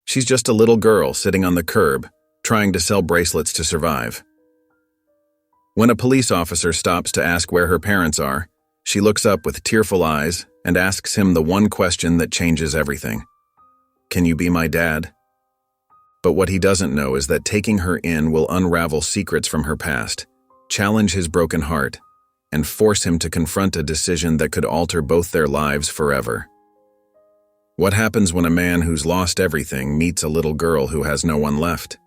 She's just a little girl sitting on the curb, trying to sell bracelets to survive. When a police officer stops to ask where her parents are, she looks up with tearful eyes and asks him the one question that changes everything. Can you be my dad? But what he doesn't know is that taking her in will unravel secrets from her past, challenge his broken heart, and force him to confront a decision that could alter both their lives forever. What happens when a man who's lost everything meets a little girl who has no one left?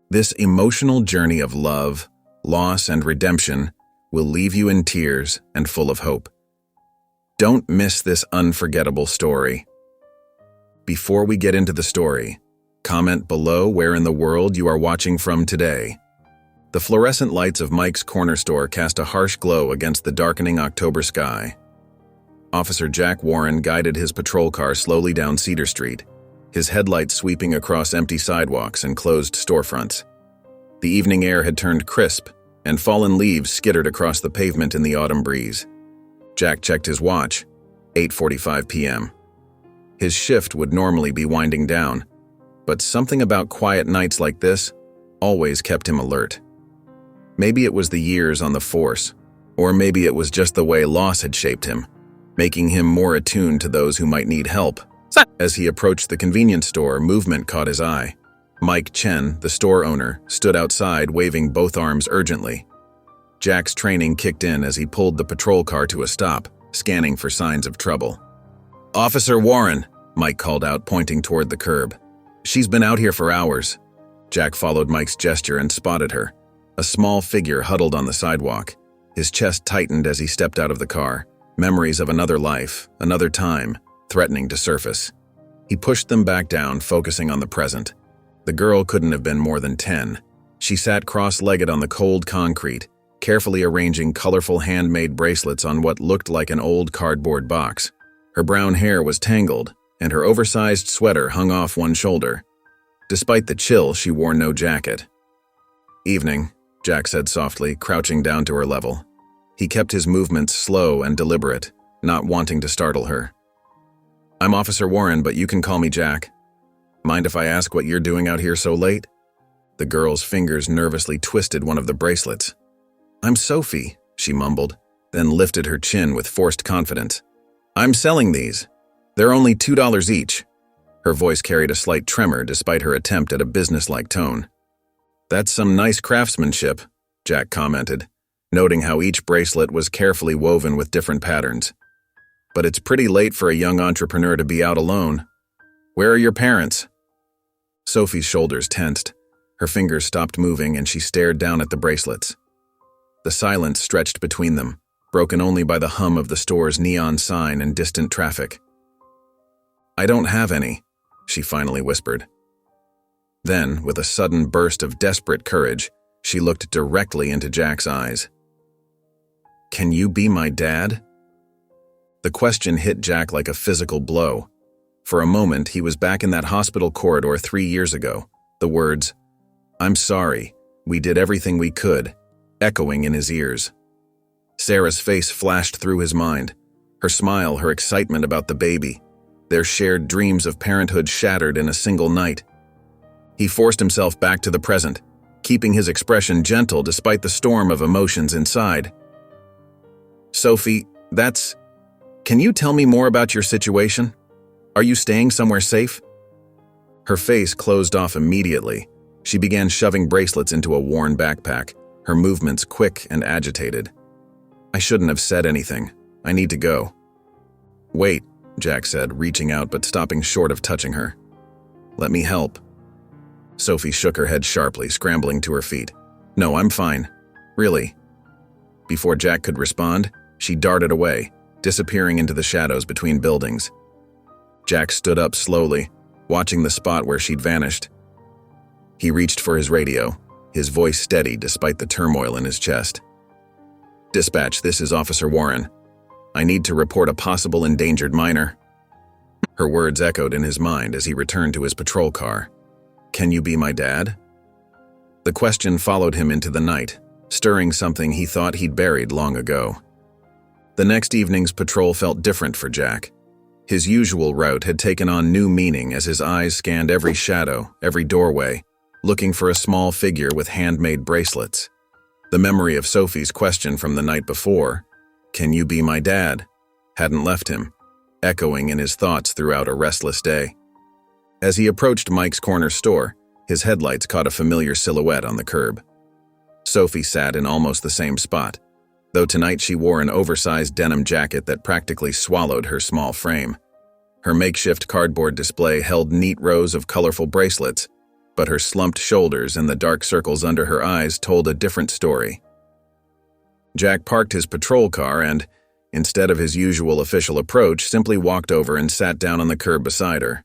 This emotional journey of love, loss, and redemption will leave you in tears and full of hope. Don't miss this unforgettable story. Before we get into the story, comment below where in the world you are watching from today. The fluorescent lights of Mike's corner store cast a harsh glow against the darkening October sky. Officer Jack Warren guided his patrol car slowly down Cedar Street, his headlights sweeping across empty sidewalks and closed storefronts. The evening air had turned crisp, and fallen leaves skittered across the pavement in the autumn breeze. Jack checked his watch, 8:45 p.m. His shift would normally be winding down, but something about quiet nights like this always kept him alert. Maybe it was the years on the force, or maybe it was just the way loss had shaped him, making him more attuned to those who might need help. As he approached the convenience store, movement caught his eye. Mike Chen, the store owner, stood outside waving both arms urgently. Jack's training kicked in as he pulled the patrol car to a stop, scanning for signs of trouble. "Officer Warren," Mike called out, pointing toward the curb. "She's been out here for hours." Jack followed Mike's gesture and spotted her, a small figure huddled on the sidewalk. His chest tightened as he stepped out of the car, memories of another life, another time, threatening to surface. He pushed them back down, focusing on the present. The girl couldn't have been more than 10. She sat cross-legged on the cold concrete, carefully arranging colorful handmade bracelets on what looked like an old cardboard box. Her brown hair was tangled, and her oversized sweater hung off one shoulder. Despite the chill, she wore no jacket. "Evening," Jack said softly, crouching down to her level. He kept his movements slow and deliberate, not wanting to startle her. "I'm Officer Warren, but you can call me Jack. Mind if I ask what you're doing out here so late?" The girl's fingers nervously twisted one of the bracelets. "I'm Sophie," she mumbled, then lifted her chin with forced confidence. "I'm selling these. They're only $2 each." Her voice carried a slight tremor despite her attempt at a businesslike tone. "That's some nice craftsmanship," Jack commented, noting how each bracelet was carefully woven with different patterns. "But it's pretty late for a young entrepreneur to be out alone. Where are your parents?" Sophie's shoulders tensed. Her fingers stopped moving and she stared down at the bracelets. The silence stretched between them, broken only by the hum of the store's neon sign and distant traffic. "I don't have any," she finally whispered. Then, with a sudden burst of desperate courage, she looked directly into Jack's eyes. "Can you be my dad?" The question hit Jack like a physical blow. For a moment, he was back in that hospital corridor 3 years ago, the words, "I'm sorry, we did everything we could," echoing in his ears. Sarah's face flashed through his mind, her smile, her excitement about the baby, their shared dreams of parenthood shattered in a single night. He forced himself back to the present, keeping his expression gentle despite the storm of emotions inside. "Sophie, can you tell me more about your situation? Are you staying somewhere safe?" Her face closed off immediately. She began shoving bracelets into a worn backpack, her movements quick and agitated. "I shouldn't have said anything. I need to go." "Wait," Jack said, reaching out but stopping short of touching her. "Let me help." Sophie shook her head sharply, scrambling to her feet. "No, I'm fine. Really." Before Jack could respond, she darted away, disappearing into the shadows between buildings. Jack stood up slowly, watching the spot where she'd vanished. He reached for his radio, his voice steady despite the turmoil in his chest. "Dispatch, this is Officer Warren. I need to report a possible endangered minor." Her words echoed in his mind as he returned to his patrol car. "Can you be my dad?" The question followed him into the night, stirring something he thought he'd buried long ago. The next evening's patrol felt different for Jack. His usual route had taken on new meaning as his eyes scanned every shadow, every doorway, looking for a small figure with handmade bracelets. The memory of Sophie's question from the night before, "Can you be my dad?" hadn't left him, echoing in his thoughts throughout a restless day. As he approached Mike's corner store, his headlights caught a familiar silhouette on the curb. Sophie sat in almost the same spot, though tonight she wore an oversized denim jacket that practically swallowed her small frame. Her makeshift cardboard display held neat rows of colorful bracelets, but her slumped shoulders and the dark circles under her eyes told a different story. Jack parked his patrol car and, instead of his usual official approach, simply walked over and sat down on the curb beside her.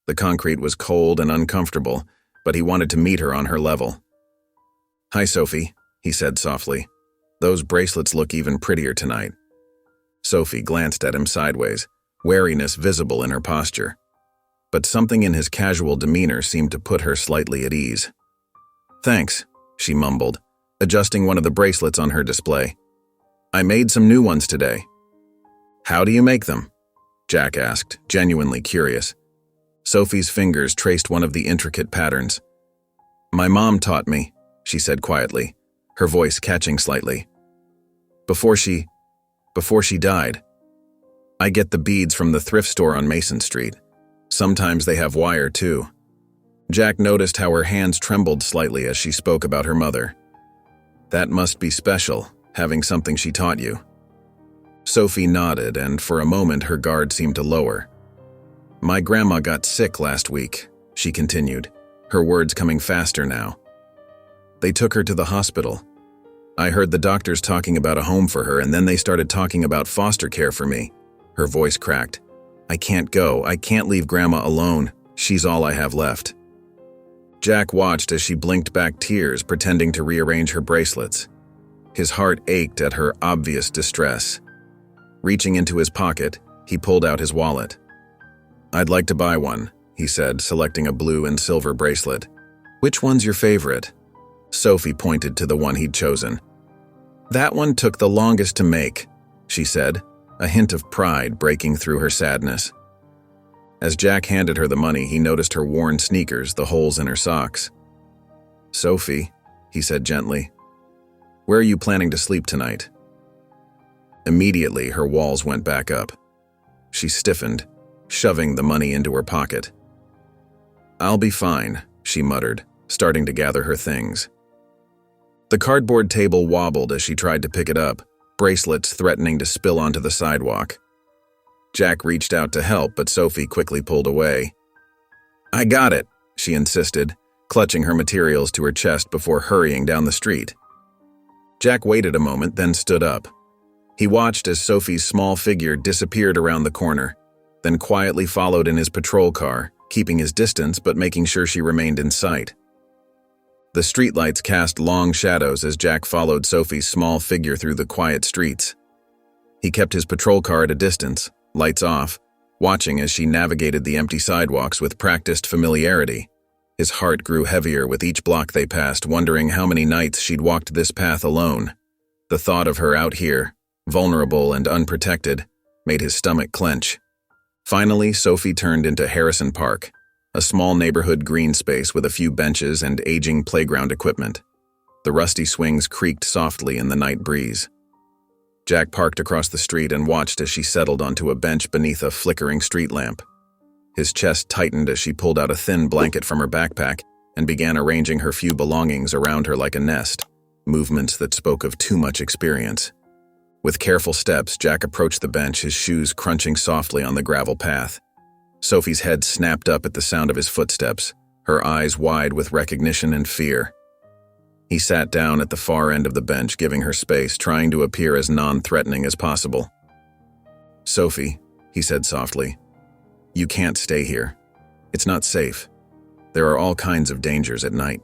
The concrete was cold and uncomfortable, but he wanted to meet her on her level. "Hi, Sophie," he said softly. "Those bracelets look even prettier tonight." Sophie glanced at him sideways, wariness visible in her posture. But something in his casual demeanor seemed to put her slightly at ease. "Thanks," she mumbled, adjusting one of the bracelets on her display. "I made some new ones today." "How do you make them?" Jack asked, genuinely curious. Sophie's fingers traced one of the intricate patterns. "My mom taught me," she said quietly, her voice catching slightly. Before she died. I get the beads from the thrift store on Mason Street. Sometimes they have wire, too." Jack noticed how her hands trembled slightly as she spoke about her mother. "That must be special, having something she taught you." Sophie nodded, and for a moment her guard seemed to lower. "My grandma got sick last week," she continued, her words coming faster now. "They took her to the hospital. I heard the doctors talking about a home for her, and then they started talking about foster care for me." Her voice cracked. "I can't go. I can't leave Grandma alone. She's all I have left." Jack watched as she blinked back tears, pretending to rearrange her bracelets. His heart ached at her obvious distress. Reaching into his pocket, he pulled out his wallet. "I'd like to buy one," he said, selecting a blue and silver bracelet. "Which one's your favorite?" Sophie pointed to the one he'd chosen. "That one took the longest to make," she said, a hint of pride breaking through her sadness. As Jack handed her the money, he noticed her worn sneakers, the holes in her socks. "Sophie," he said gently, "where are you planning to sleep tonight?" Immediately, her walls went back up. She stiffened, shoving the money into her pocket. "I'll be fine," she muttered, starting to gather her things. The cardboard table wobbled as she tried to pick it up, bracelets threatening to spill onto the sidewalk. Jack reached out to help, but Sophie quickly pulled away. "I got it," she insisted, clutching her materials to her chest before hurrying down the street. Jack waited a moment, then stood up. He watched as Sophie's small figure disappeared around the corner, then quietly followed in his patrol car, keeping his distance but making sure she remained in sight. The streetlights cast long shadows as Jack followed Sophie's small figure through the quiet streets. He kept his patrol car at a distance, lights off, watching as she navigated the empty sidewalks with practiced familiarity. His heart grew heavier with each block they passed, wondering how many nights she'd walked this path alone. The thought of her out here, vulnerable and unprotected, made his stomach clench. Finally, Sophie turned into Harrison Park, a small neighborhood green space with a few benches and aging playground equipment. The rusty swings creaked softly in the night breeze. Jack parked across the street and watched as she settled onto a bench beneath a flickering street lamp. His chest tightened as she pulled out a thin blanket from her backpack and began arranging her few belongings around her like a nest, movements that spoke of too much experience. With careful steps, Jack approached the bench, his shoes crunching softly on the gravel path. Sophie's head snapped up at the sound of his footsteps, her eyes wide with recognition and fear. He sat down at the far end of the bench, giving her space, trying to appear as non-threatening as possible. "Sophie," he said softly, "you can't stay here. It's not safe. There are all kinds of dangers at night."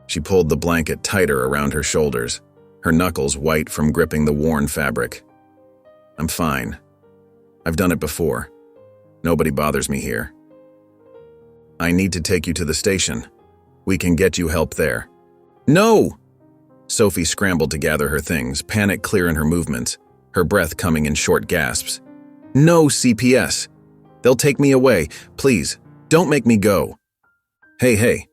She pulled the blanket tighter around her shoulders, her knuckles white from gripping the worn fabric. "I'm fine. I've done it before. Nobody bothers me here." "I need to take you to the station. We can get you help there." "No!" Sophie scrambled to gather her things, panic clear in her movements, her breath coming in short gasps. No CPS. They'll take me away. Please, don't make me go. Hey.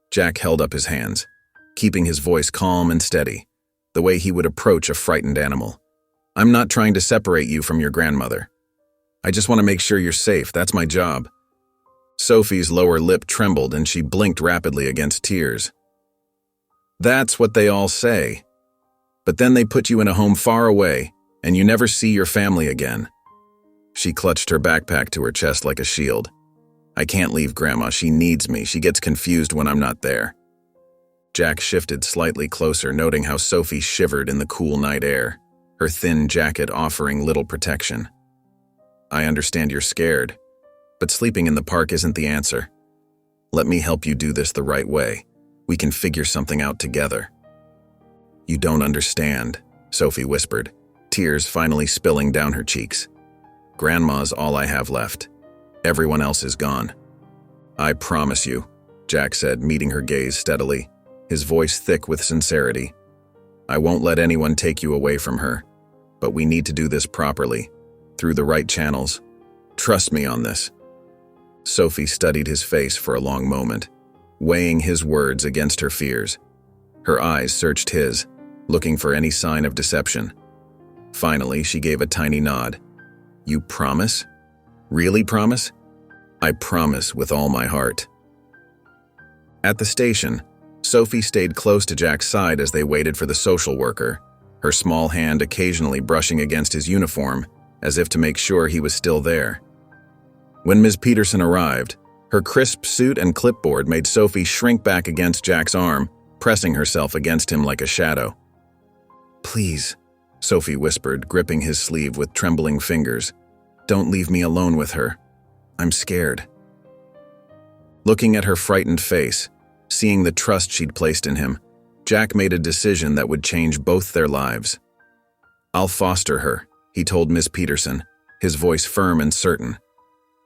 Jack held up his hands, keeping his voice calm and steady, the way he would approach a frightened animal. I'm not trying to separate you from your grandmother. I just want to make sure you're safe. That's my job. Sophie's lower lip trembled and she blinked rapidly against tears. That's what they all say. But then they put you in a home far away, and you never see your family again. She clutched her backpack to her chest like a shield. I can't leave Grandma. She needs me. She gets confused when I'm not there. Jack shifted slightly closer, noting how Sophie shivered in the cool night air, her thin jacket offering little protection. I understand you're scared, but sleeping in the park isn't the answer. Let me help you do this the right way. We can figure something out together. You don't understand, Sophie whispered, tears finally spilling down her cheeks. Grandma's all I have left. Everyone else is gone. I promise you, Jack said, meeting her gaze steadily, his voice thick with sincerity. I won't let anyone take you away from her, but we need to do this properly, through the right channels. Trust me on this. Sophie studied his face for a long moment, weighing his words against her fears. Her eyes searched his, looking for any sign of deception. Finally, she gave a tiny nod. You promise? Really promise? I promise with all my heart. At the station, Sophie stayed close to Jack's side as they waited for the social worker, her small hand occasionally brushing against his uniform, as if to make sure he was still there. When Ms. Peterson arrived, her crisp suit and clipboard made Sophie shrink back against Jack's arm, pressing herself against him like a shadow. Please, Sophie whispered, gripping his sleeve with trembling fingers. Don't leave me alone with her. I'm scared. Looking at her frightened face, seeing the trust she'd placed in him, Jack made a decision that would change both their lives. I'll foster her, he told Miss Peterson, his voice firm and certain.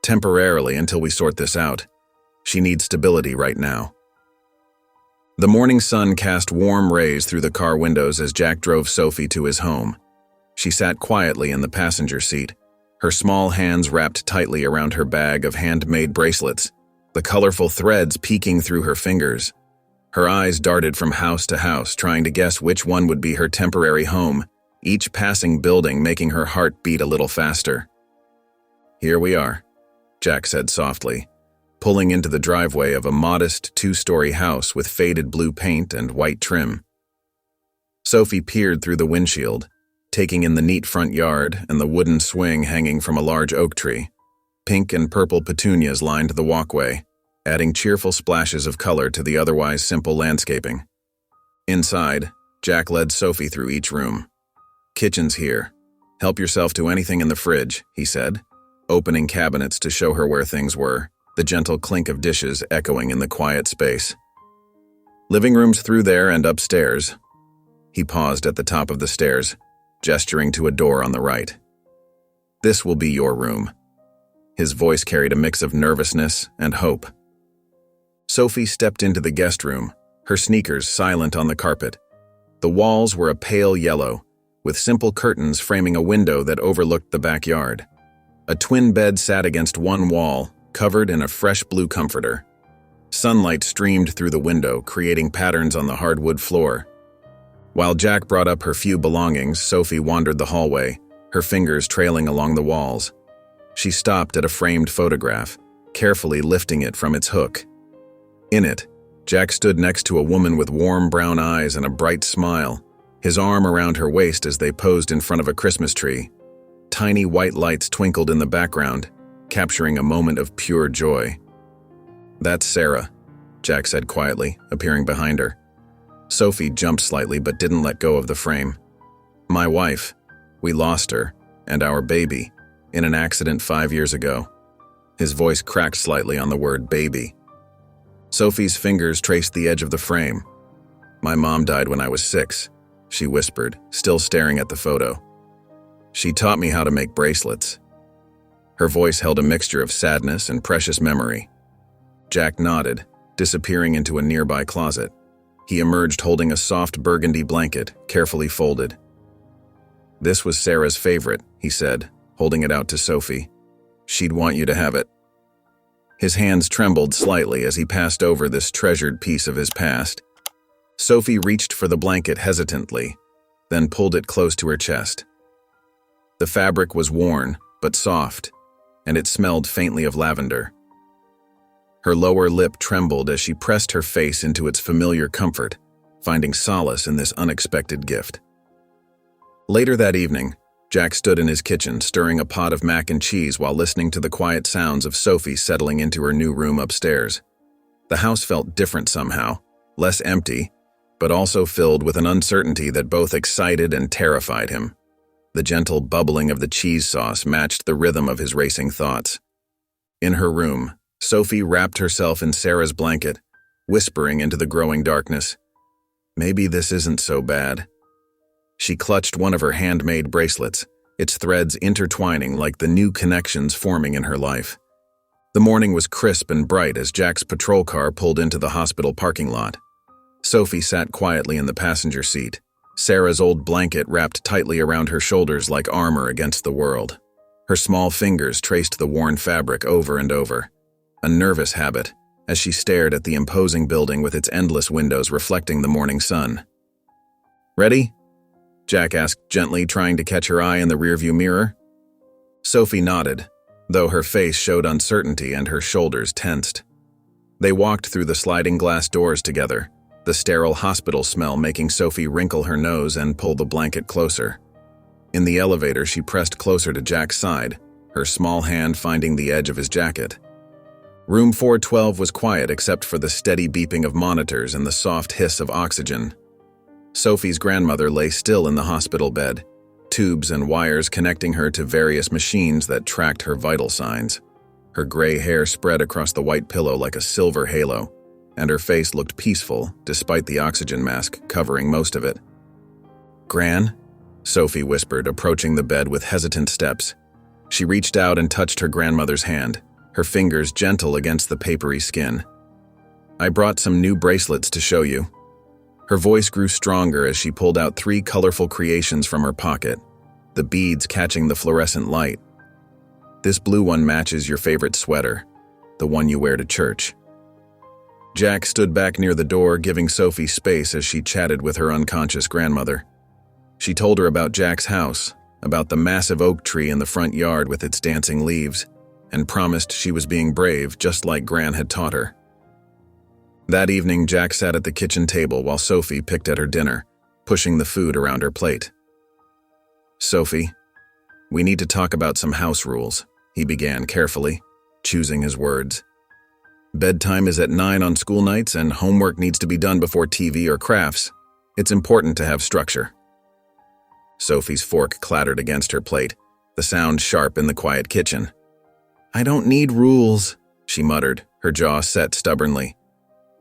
Temporarily until we sort this out. She needs stability right now. The morning sun cast warm rays through the car windows as Jack drove Sophie to his home. She sat quietly in the passenger seat, her small hands wrapped tightly around her bag of handmade bracelets, the colorful threads peeking through her fingers. Her eyes darted from house to house, trying to guess which one would be her temporary home, each passing building making her heart beat a little faster. Here we are, Jack said softly, pulling into the driveway of a modest two-story house with faded blue paint and white trim. Sophie peered through the windshield, taking in the neat front yard and the wooden swing hanging from a large oak tree. Pink and purple petunias lined the walkway, adding cheerful splashes of color to the otherwise simple landscaping. Inside, Jack led Sophie through each room. Kitchen's here. Help yourself to anything in the fridge, he said, opening cabinets to show her where things were, the gentle clink of dishes echoing in the quiet space. Living room's through there and upstairs. He paused at the top of the stairs, gesturing to a door on the right. This will be your room. His voice carried a mix of nervousness and hope. Sophie stepped into the guest room, her sneakers silent on the carpet. The walls were a pale yellow, with simple curtains framing a window that overlooked the backyard. A twin bed sat against one wall, covered in a fresh blue comforter. Sunlight streamed through the window, creating patterns on the hardwood floor. While Jack brought up her few belongings, Sophie wandered the hallway, her fingers trailing along the walls. She stopped at a framed photograph, carefully lifting it from its hook. In it, Jack stood next to a woman with warm brown eyes and a bright smile, his arm around her waist as they posed in front of a Christmas tree. Tiny white lights twinkled in the background, capturing a moment of pure joy. That's Sarah, Jack said quietly, appearing behind her. Sophie jumped slightly but didn't let go of the frame. My wife. We lost her, and our baby, in an accident 5 years ago. His voice cracked slightly on the word baby. Sophie's fingers traced the edge of the frame. My mom died when I was 6, she whispered, still staring at the photo. She taught me how to make bracelets. Her voice held a mixture of sadness and precious memory. Jack nodded, disappearing into a nearby closet. He emerged holding a soft burgundy blanket, carefully folded. This was Sarah's favorite, he said, holding it out to Sophie. "She'd want you to have it." His hands trembled slightly as he passed over this treasured piece of his past. Sophie reached for the blanket hesitantly, then pulled it close to her chest. The fabric was worn, but soft, and it smelled faintly of lavender. Her lower lip trembled as she pressed her face into its familiar comfort, finding solace in this unexpected gift. Later that evening, Jack stood in his kitchen stirring a pot of mac and cheese while listening to the quiet sounds of Sophie settling into her new room upstairs. The house felt different somehow, less empty, but also filled with an uncertainty that both excited and terrified him. The gentle bubbling of the cheese sauce matched the rhythm of his racing thoughts. In her room, Sophie wrapped herself in Sarah's blanket, whispering into the growing darkness, "Maybe this isn't so bad." She clutched one of her handmade bracelets, its threads intertwining like the new connections forming in her life. The morning was crisp and bright as Jack's patrol car pulled into the hospital parking lot. Sophie sat quietly in the passenger seat, Sarah's old blanket wrapped tightly around her shoulders like armor against the world. Her small fingers traced the worn fabric over and over, a nervous habit, as she stared at the imposing building with its endless windows reflecting the morning sun. "Ready?" Jack asked gently, trying to catch her eye in the rearview mirror. Sophie nodded, though her face showed uncertainty and her shoulders tensed. They walked through the sliding glass doors together, the sterile hospital smell making Sophie wrinkle her nose and pull the blanket closer. In the elevator, she pressed closer to Jack's side, her small hand finding the edge of his jacket. Room 412 was quiet except for the steady beeping of monitors and the soft hiss of oxygen. Sophie's grandmother lay still in the hospital bed, tubes and wires connecting her to various machines that tracked her vital signs. Her gray hair spread across the white pillow like a silver halo, and her face looked peaceful despite the oxygen mask covering most of it. "Gran?" Sophie whispered, approaching the bed with hesitant steps. She reached out and touched her grandmother's hand, her fingers gentle against the papery skin. "I brought some new bracelets to show you." Her voice grew stronger as she pulled out 3 colorful creations from her pocket, the beads catching the fluorescent light. "This blue one matches your favorite sweater, the one you wear to church." Jack stood back near the door, giving Sophie space as she chatted with her unconscious grandmother. She told her about Jack's house, about the massive oak tree in the front yard with its dancing leaves, and promised she was being brave just like Gran had taught her. That evening, Jack sat at the kitchen table while Sophie picked at her dinner, pushing the food around her plate. "Sophie, we need to talk about some house rules," he began carefully, choosing his words. "Bedtime is at 9 on school nights and homework needs to be done before TV or crafts. It's important to have structure." Sophie's fork clattered against her plate, the sound sharp in the quiet kitchen. "I don't need rules," she muttered, her jaw set stubbornly.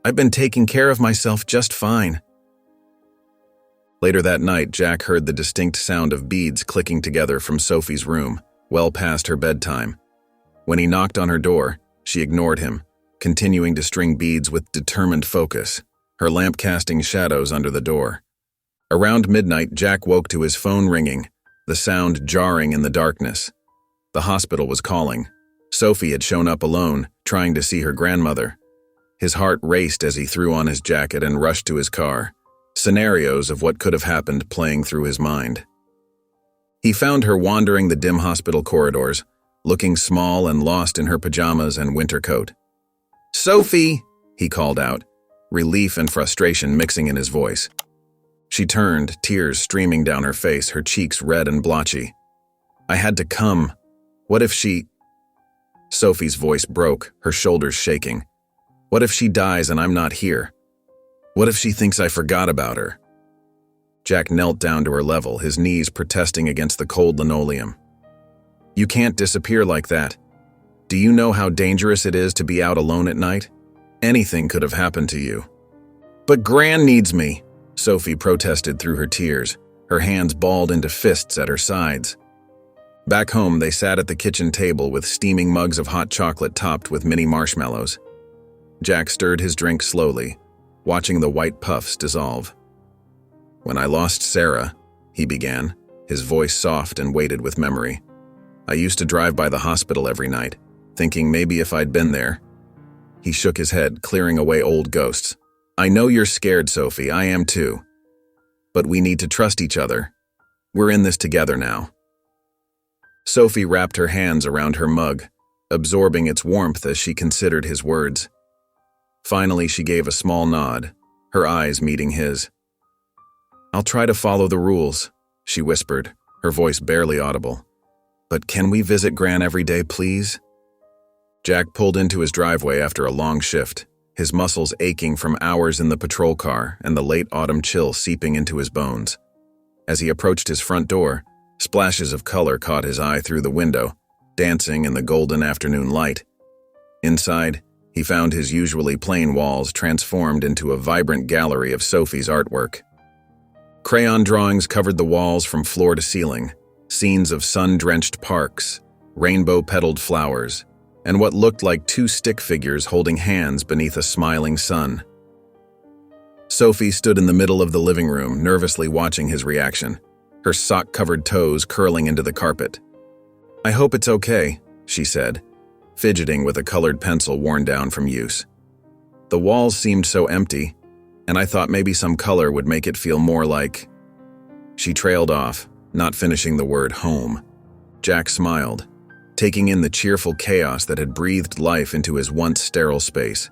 "I've been taking care of myself just fine." Later that night, Jack heard the distinct sound of beads clicking together from Sophie's room, well past her bedtime. When he knocked on her door, she ignored him, continuing to string beads with determined focus, her lamp casting shadows under the door. Around midnight, Jack woke to his phone ringing, the sound jarring in the darkness. The hospital was calling. Sophie had shown up alone, trying to see her grandmother. His heart raced as he threw on his jacket and rushed to his car, scenarios of what could have happened playing through his mind. He found her wandering the dim hospital corridors, looking small and lost in her pajamas and winter coat. "Sophie!" he called out, relief and frustration mixing in his voice. She turned, tears streaming down her face, her cheeks red and blotchy. "I had to come. What if she—" Sophie's voice broke, her shoulders shaking. "What if she dies and I'm not here? What if she thinks I forgot about her?" Jack knelt down to her level, his knees protesting against the cold linoleum. "You can't disappear like that. Do you know how dangerous it is to be out alone at night? Anything could have happened to you." "But Gran needs me," Sophie protested through her tears, her hands balled into fists at her sides. Back home, they sat at the kitchen table with steaming mugs of hot chocolate topped with mini marshmallows. Jack stirred his drink slowly, watching the white puffs dissolve. "When I lost Sarah," he began, his voice soft and weighted with memory, I used to drive by the hospital every night, thinking maybe if I'd been there. He shook his head, clearing away old ghosts. I know you're scared, Sophie, I am too. But we need to trust each other. We're in this together now. Sophie wrapped her hands around her mug, absorbing its warmth as she considered his words. Finally, she gave a small nod, her eyes meeting his. I'll try to follow the rules, she whispered, her voice barely audible. But can we visit Gran every day, please? Jack pulled into his driveway after a long shift, his muscles aching from hours in the patrol car and the late autumn chill seeping into his bones. As he approached his front door, splashes of color caught his eye through the window, dancing in the golden afternoon light. Inside, he found his usually plain walls transformed into a vibrant gallery of Sophie's artwork. Crayon drawings covered the walls from floor to ceiling, scenes of sun-drenched parks, rainbow-petaled flowers, and what looked like two stick figures holding hands beneath a smiling sun. Sophie stood in the middle of the living room, nervously watching his reaction, her sock-covered toes curling into the carpet. I hope it's okay, she said, fidgeting with a colored pencil worn down from use. The walls seemed so empty, and I thought maybe some color would make it feel more like... She trailed off, not finishing the word home. Jack smiled, taking in the cheerful chaos that had breathed life into his once sterile space.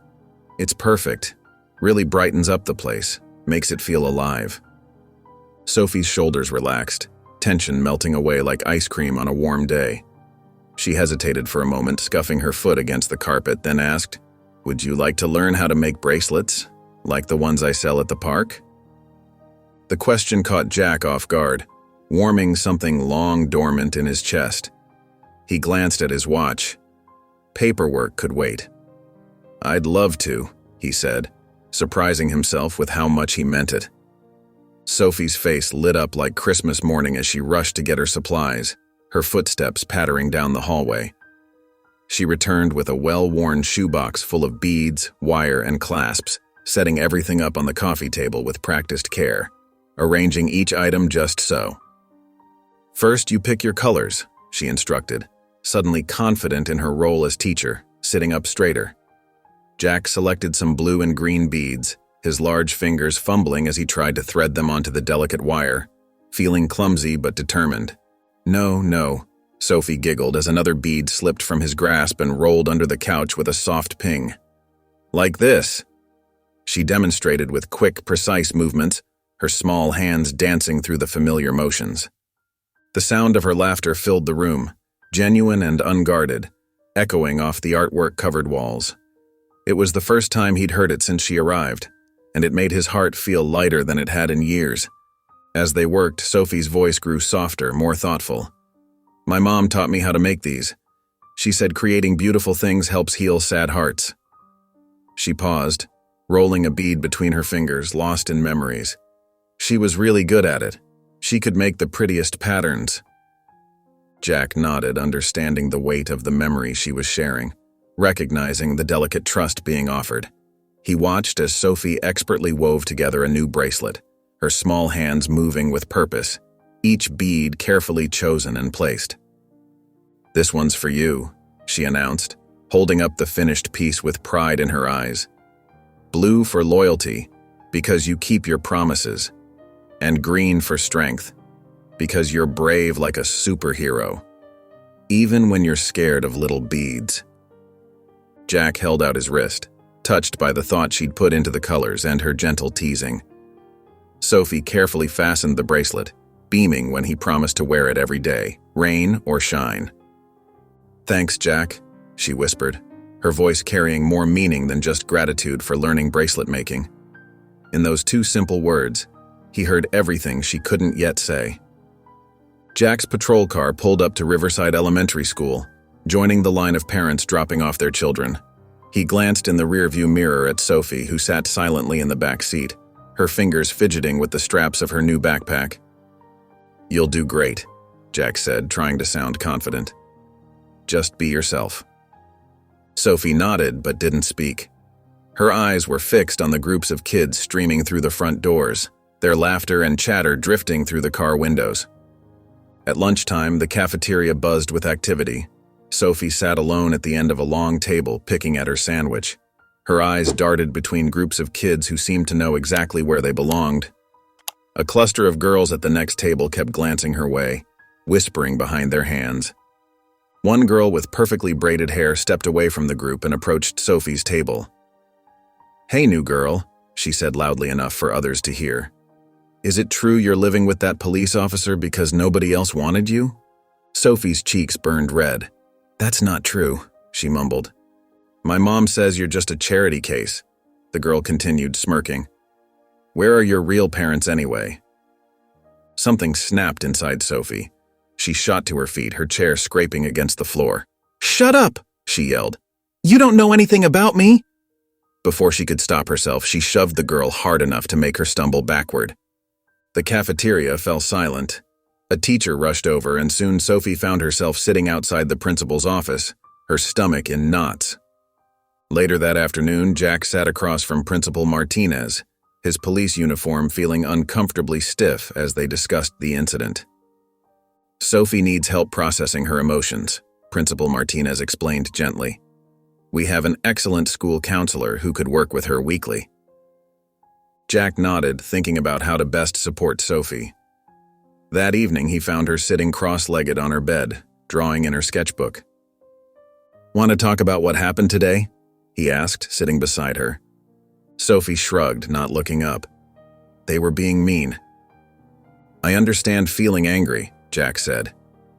It's perfect, really brightens up the place, makes it feel alive. Sophie's shoulders relaxed, tension melting away like ice cream on a warm day. She hesitated for a moment, scuffing her foot against the carpet, then asked, Would you like to learn how to make bracelets, like the ones I sell at the park? The question caught Jack off guard, warming something long dormant in his chest. He glanced at his watch. Paperwork could wait. I'd love to, he said, surprising himself with how much he meant it. Sophie's face lit up like Christmas morning as she rushed to get her supplies, her footsteps pattering down the hallway. She returned with a well-worn shoebox full of beads, wire, and clasps, setting everything up on the coffee table with practiced care, arranging each item just so. First, you pick your colors, she instructed, suddenly confident in her role as teacher, sitting up straighter. Jack selected some blue and green beads, his large fingers fumbling as he tried to thread them onto the delicate wire, feeling clumsy but determined. No, Sophie giggled as another bead slipped from his grasp and rolled under the couch with a soft ping. Like this. She demonstrated with quick, precise movements, her small hands dancing through the familiar motions. The sound of her laughter filled the room, genuine and unguarded, echoing off the artwork-covered walls. It was the first time he'd heard it since she arrived, and it made his heart feel lighter than it had in years. As they worked, Sophie's voice grew softer, more thoughtful. My mom taught me how to make these. She said creating beautiful things helps heal sad hearts. She paused, rolling a bead between her fingers, lost in memories. She was really good at it. She could make the prettiest patterns. Jack nodded, understanding the weight of the memory she was sharing, recognizing the delicate trust being offered. He watched as Sophie expertly wove together a new bracelet, her small hands moving with purpose, each bead carefully chosen and placed. This one's for you, she announced, holding up the finished piece with pride in her eyes. Blue for loyalty, because you keep your promises, and green for strength, because you're brave like a superhero, even when you're scared of little beads. Jack held out his wrist, touched by the thought she'd put into the colors and her gentle teasing. Sophie carefully fastened the bracelet, beaming when he promised to wear it every day, rain or shine. Thanks, Jack, she whispered, her voice carrying more meaning than just gratitude for learning bracelet making. In those two simple words, he heard everything she couldn't yet say. Jack's patrol car pulled up to Riverside Elementary School, joining the line of parents dropping off their children. He glanced in the rearview mirror at Sophie, who sat silently in the back seat, her fingers fidgeting with the straps of her new backpack. You'll do great, Jack said, trying to sound confident. Just be yourself. Sophie nodded but didn't speak. Her eyes were fixed on the groups of kids streaming through the front doors, their laughter and chatter drifting through the car windows. At lunchtime, the cafeteria buzzed with activity. Sophie sat alone at the end of a long table, picking at her sandwich. Her eyes darted between groups of kids who seemed to know exactly where they belonged. A cluster of girls at the next table kept glancing her way, whispering behind their hands. One girl with perfectly braided hair stepped away from the group and approached Sophie's table. "Hey, new girl," she said loudly enough for others to hear. "Is it true you're living with that police officer because nobody else wanted you?" Sophie's cheeks burned red. "That's not true," she mumbled. "My mom says you're just a charity case," the girl continued, smirking. "Where are your real parents anyway?" Something snapped inside Sophie. She shot to her feet, her chair scraping against the floor. "Shut up!" she yelled. "You don't know anything about me!" Before she could stop herself, she shoved the girl hard enough to make her stumble backward. The cafeteria fell silent. A teacher rushed over, and soon Sophie found herself sitting outside the principal's office, her stomach in knots. Later that afternoon, Jack sat across from Principal Martinez, his police uniform feeling uncomfortably stiff as they discussed the incident. "Sophie needs help processing her emotions," Principal Martinez explained gently. "We have an excellent school counselor who could work with her weekly." Jack nodded, thinking about how to best support Sophie. That evening, he found her sitting cross-legged on her bed, drawing in her sketchbook. "Want to talk about what happened today?" he asked, sitting beside her. Sophie shrugged, not looking up. "They were being mean." "I understand feeling angry," Jack said.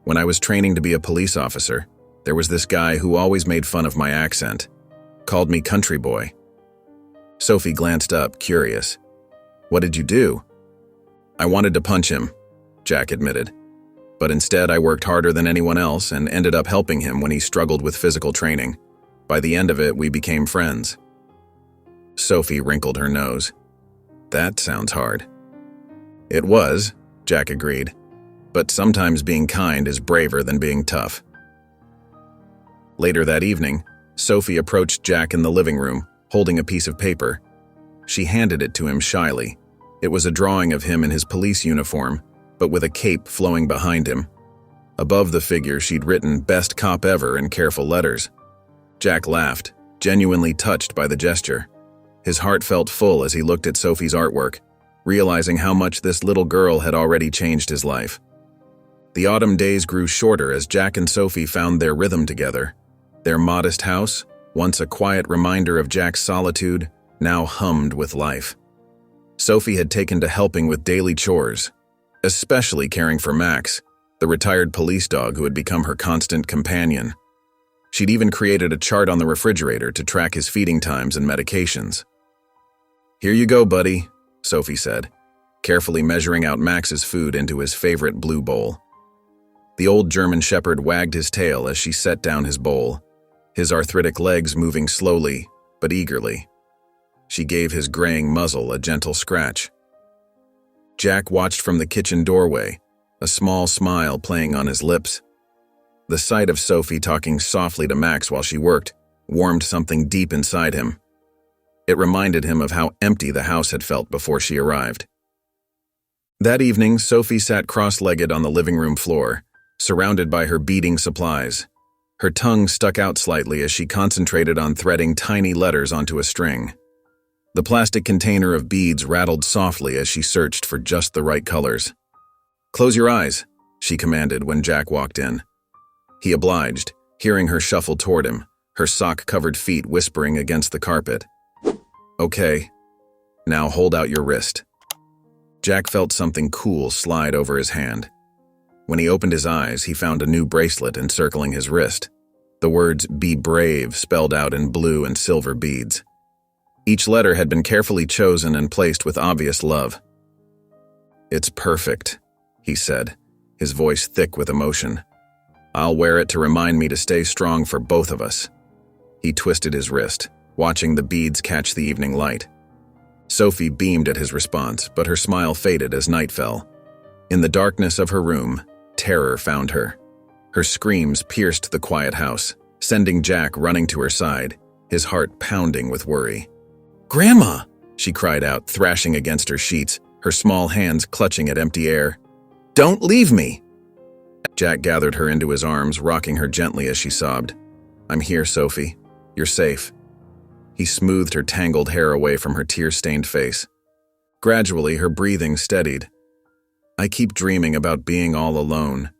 "When I was training to be a police officer, there was this guy who always made fun of my accent, called me country boy." Sophie glanced up, curious. "What did you do?" "I wanted to punch him," Jack admitted. "But instead I worked harder than anyone else and ended up helping him when he struggled with physical training. By the end of it, we became friends." Sophie wrinkled her nose. "That sounds hard." "It was," Jack agreed. "But sometimes being kind is braver than being tough." Later that evening, Sophie approached Jack in the living room, holding a piece of paper. She handed it to him shyly. It was a drawing of him in his police uniform, but with a cape flowing behind him. Above the figure, she'd written "Best Cop Ever" in careful letters. Jack laughed, genuinely touched by the gesture. His heart felt full as he looked at Sophie's artwork, realizing how much this little girl had already changed his life. The autumn days grew shorter as Jack and Sophie found their rhythm together. Their modest house, once a quiet reminder of Jack's solitude, now hummed with life. Sophie had taken to helping with daily chores, especially caring for Max, the retired police dog who had become her constant companion. She'd even created a chart on the refrigerator to track his feeding times and medications. "Here you go, buddy," Sophie said, carefully measuring out Max's food into his favorite blue bowl. The old German shepherd wagged his tail as she set down his bowl, his arthritic legs moving slowly but eagerly. She gave his graying muzzle a gentle scratch. Jack watched from the kitchen doorway, a small smile playing on his lips. The sight of Sophie talking softly to Max while she worked warmed something deep inside him. It reminded him of how empty the house had felt before she arrived. That evening, Sophie sat cross-legged on the living room floor, surrounded by her beading supplies. Her tongue stuck out slightly as she concentrated on threading tiny letters onto a string. The plastic container of beads rattled softly as she searched for just the right colors. "Close your eyes," she commanded when Jack walked in. He obliged, hearing her shuffle toward him, her sock-covered feet whispering against the carpet. "Okay, now hold out your wrist." Jack felt something cool slide over his hand. When he opened his eyes, he found a new bracelet encircling his wrist. The words "Be Brave" spelled out in blue and silver beads. Each letter had been carefully chosen and placed with obvious love. "It's perfect," he said, his voice thick with emotion. "I'll wear it to remind me to stay strong for both of us." He twisted his wrist, watching the beads catch the evening light. Sophie beamed at his response, but her smile faded as night fell. In the darkness of her room, terror found her. Her screams pierced the quiet house, sending Jack running to her side, his heart pounding with worry. "Grandma!" she cried out, thrashing against her sheets, her small hands clutching at empty air. "Don't leave me!" Jack gathered her into his arms, rocking her gently as she sobbed. "I'm here, Sophie. You're safe." He smoothed her tangled hair away from her tear-stained face. Gradually, her breathing steadied. "I keep dreaming about being all alone,"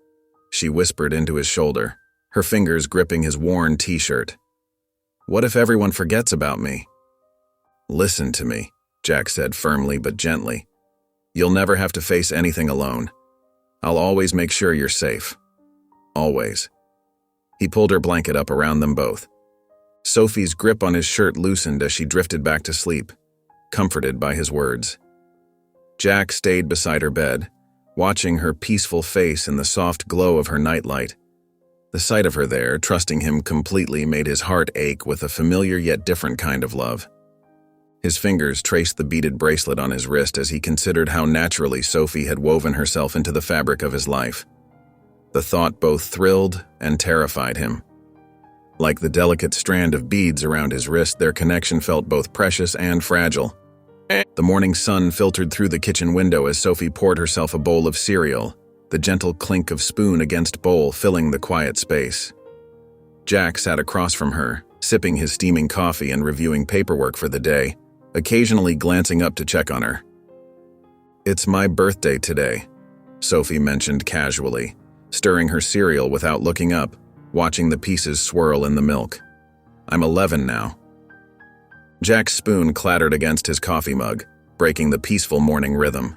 she whispered into his shoulder, her fingers gripping his worn t-shirt. "What if everyone forgets about me?" "Listen to me," Jack said firmly but gently. "You'll never have to face anything alone. I'll always make sure you're safe. Always." He pulled her blanket up around them both. Sophie's grip on his shirt loosened as she drifted back to sleep, comforted by his words. Jack stayed beside her bed, watching her peaceful face in the soft glow of her nightlight. The sight of her there, trusting him completely, made his heart ache with a familiar yet different kind of love. His fingers traced the beaded bracelet on his wrist as he considered how naturally Sophie had woven herself into the fabric of his life. The thought both thrilled and terrified him. Like the delicate strand of beads around his wrist, their connection felt both precious and fragile. The morning sun filtered through the kitchen window as Sophie poured herself a bowl of cereal, the gentle clink of spoon against bowl filling the quiet space. Jack sat across from her, sipping his steaming coffee and reviewing paperwork for the day, occasionally glancing up to check on her. "It's my birthday today," Sophie mentioned casually, stirring her cereal without looking up, watching the pieces swirl in the milk. "I'm 11 now." Jack's spoon clattered against his coffee mug, breaking the peaceful morning rhythm.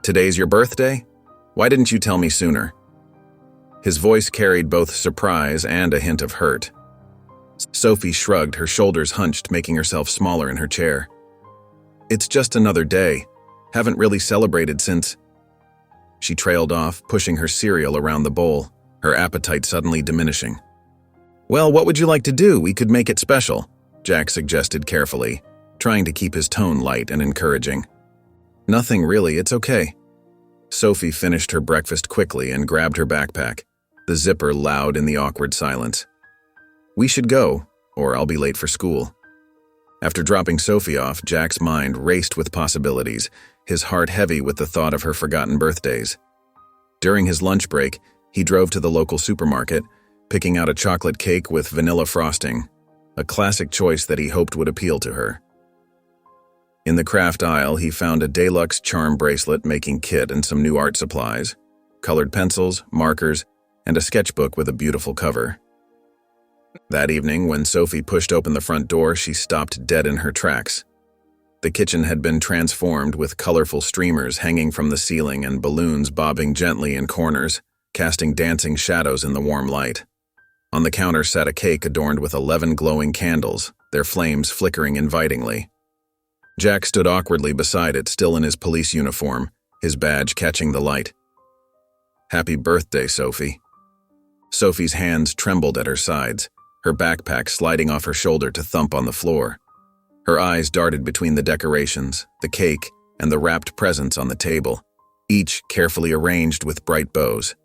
"Today's your birthday? Why didn't you tell me sooner?" His voice carried both surprise and a hint of hurt. Sophie shrugged, her shoulders hunched, making herself smaller in her chair. "It's just another day. Haven't really celebrated since..." She trailed off, pushing her cereal around the bowl, her appetite suddenly diminishing. "Well, what would you like to do? We could make it special," Jack suggested carefully, trying to keep his tone light and encouraging. "Nothing really, it's okay." Sophie finished her breakfast quickly and grabbed her backpack, the zipper loud in the awkward silence. "We should go, or I'll be late for school." After dropping Sophie off, Jack's mind raced with possibilities, his heart heavy with the thought of her forgotten birthdays. During his lunch break, he drove to the local supermarket, picking out a chocolate cake with vanilla frosting, a classic choice that he hoped would appeal to her. In the craft aisle, he found a deluxe charm bracelet-making kit and some new art supplies, colored pencils, markers, and a sketchbook with a beautiful cover. That evening, when Sophie pushed open the front door, she stopped dead in her tracks. The kitchen had been transformed with colorful streamers hanging from the ceiling and balloons bobbing gently in corners, casting dancing shadows in the warm light. On the counter sat a cake adorned with 11 glowing candles, their flames flickering invitingly. Jack stood awkwardly beside it, still in his police uniform, his badge catching the light. "Happy birthday, Sophie." Sophie's hands trembled at her sides, her backpack sliding off her shoulder to thump on the floor. Her eyes darted between the decorations, the cake, and the wrapped presents on the table, each carefully arranged with bright bows.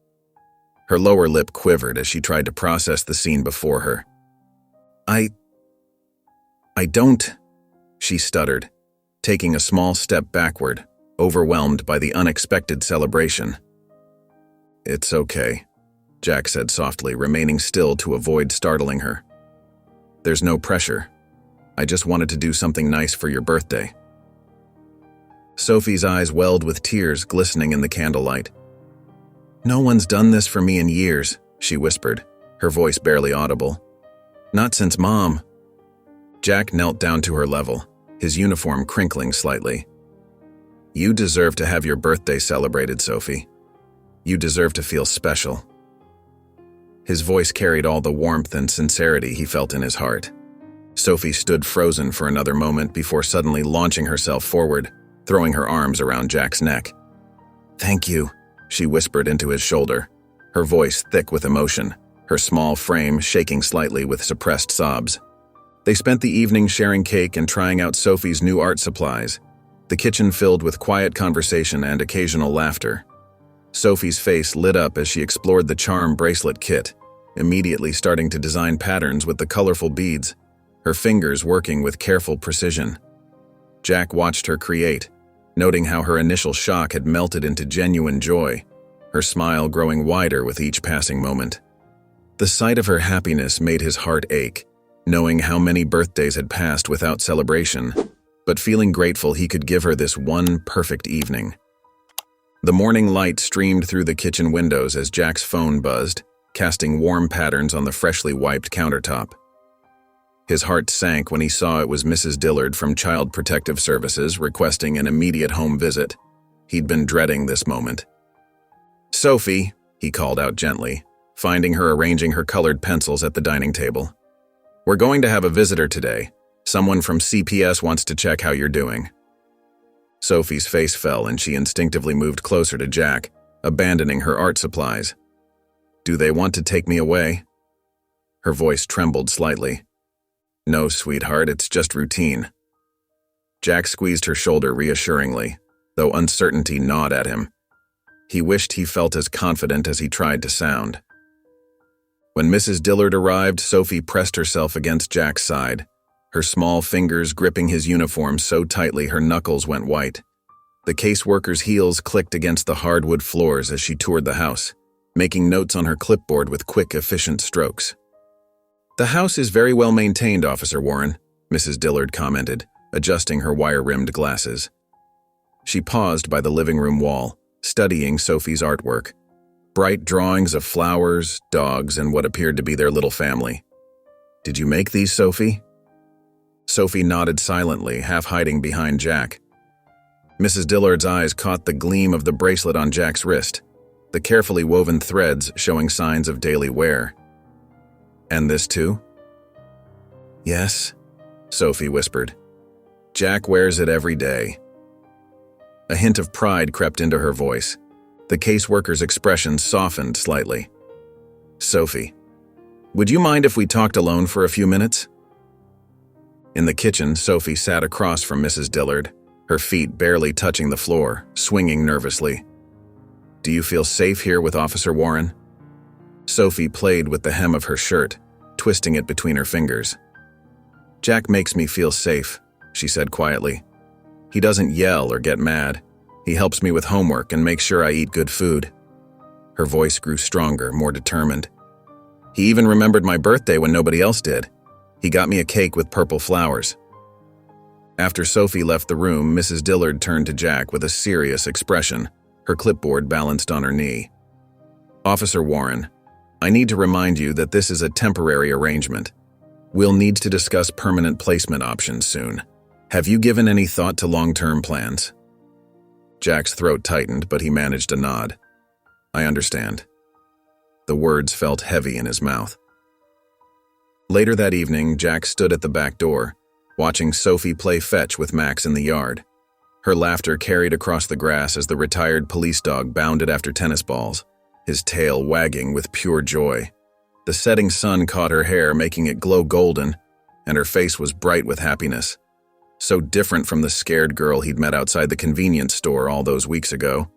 Her lower lip quivered as she tried to process the scene before her. I don't," she stuttered, taking a small step backward, overwhelmed by the unexpected celebration. "It's okay," Jack said softly, remaining still to avoid startling her. "There's no pressure. I just wanted to do something nice for your birthday." Sophie's eyes welled with tears glistening in the candlelight. "No one's done this for me in years," she whispered, her voice barely audible. "Not since Mom." Jack knelt down to her level, his uniform crinkling slightly. "You deserve to have your birthday celebrated, Sophie. You deserve to feel special." His voice carried all the warmth and sincerity he felt in his heart. Sophie stood frozen for another moment before suddenly launching herself forward, throwing her arms around Jack's neck. "Thank you," she whispered into his shoulder, her voice thick with emotion, her small frame shaking slightly with suppressed sobs. They spent the evening sharing cake and trying out Sophie's new art supplies, the kitchen filled with quiet conversation and occasional laughter. Sophie's face lit up as she explored the charm bracelet kit, immediately starting to design patterns with the colorful beads, her fingers working with careful precision. Jack watched her create, noting how her initial shock had melted into genuine joy, her smile growing wider with each passing moment. The sight of her happiness made his heart ache, knowing how many birthdays had passed without celebration, but feeling grateful he could give her this one perfect evening. The morning light streamed through the kitchen windows as Jack's phone buzzed, casting warm patterns on the freshly wiped countertop. His heart sank when he saw it was Mrs. Dillard from Child Protective Services requesting an immediate home visit. He'd been dreading this moment. "Sophie," he called out gently, finding her arranging her colored pencils at the dining table. "We're going to have a visitor today. Someone from CPS wants to check how you're doing." Sophie's face fell and she instinctively moved closer to Jack, abandoning her art supplies. "Do they want to take me away?" Her voice trembled slightly. "No, sweetheart, it's just routine." Jack squeezed her shoulder reassuringly, though uncertainty gnawed at him. He wished he felt as confident as he tried to sound. When Mrs. Dillard arrived, Sophie pressed herself against Jack's side, her small fingers gripping his uniform so tightly her knuckles went white. The caseworker's heels clicked against the hardwood floors as she toured the house, making notes on her clipboard with quick, efficient strokes. "The house is very well maintained, Officer Warren," Mrs. Dillard commented, adjusting her wire-rimmed glasses. She paused by the living room wall, studying Sophie's artwork. Bright drawings of flowers, dogs, and what appeared to be their little family. "Did you make these, Sophie?" Sophie nodded silently, half hiding behind Jack. Mrs. Dillard's eyes caught the gleam of the bracelet on Jack's wrist, the carefully woven threads showing signs of daily wear. "And this too?" "Yes," Sophie whispered. "Jack wears it every day." A hint of pride crept into her voice. The caseworker's expression softened slightly. "Sophie, would you mind if we talked alone for a few minutes?" In the kitchen, Sophie sat across from Mrs. Dillard, her feet barely touching the floor, swinging nervously. "Do you feel safe here with Officer Warren?" Sophie played with the hem of her shirt, twisting it between her fingers. "Jack makes me feel safe," she said quietly. "He doesn't yell or get mad. He helps me with homework and makes sure I eat good food." Her voice grew stronger, more determined. "He even remembered my birthday when nobody else did. He got me a cake with purple flowers." After Sophie left the room, Mrs. Dillard turned to Jack with a serious expression, her clipboard balanced on her knee. "Officer Warren, I need to remind you that this is a temporary arrangement. We'll need to discuss permanent placement options soon. Have you given any thought to long-term plans?" Jack's throat tightened, but he managed a nod. "I understand." The words felt heavy in his mouth. Later that evening, Jack stood at the back door, watching Sophie play fetch with Max in the yard. Her laughter carried across the grass as the retired police dog bounded after tennis balls, his tail wagging with pure joy. The setting sun caught her hair, making it glow golden, and her face was bright with happiness. So different from the scared girl he'd met outside the convenience store all those weeks ago.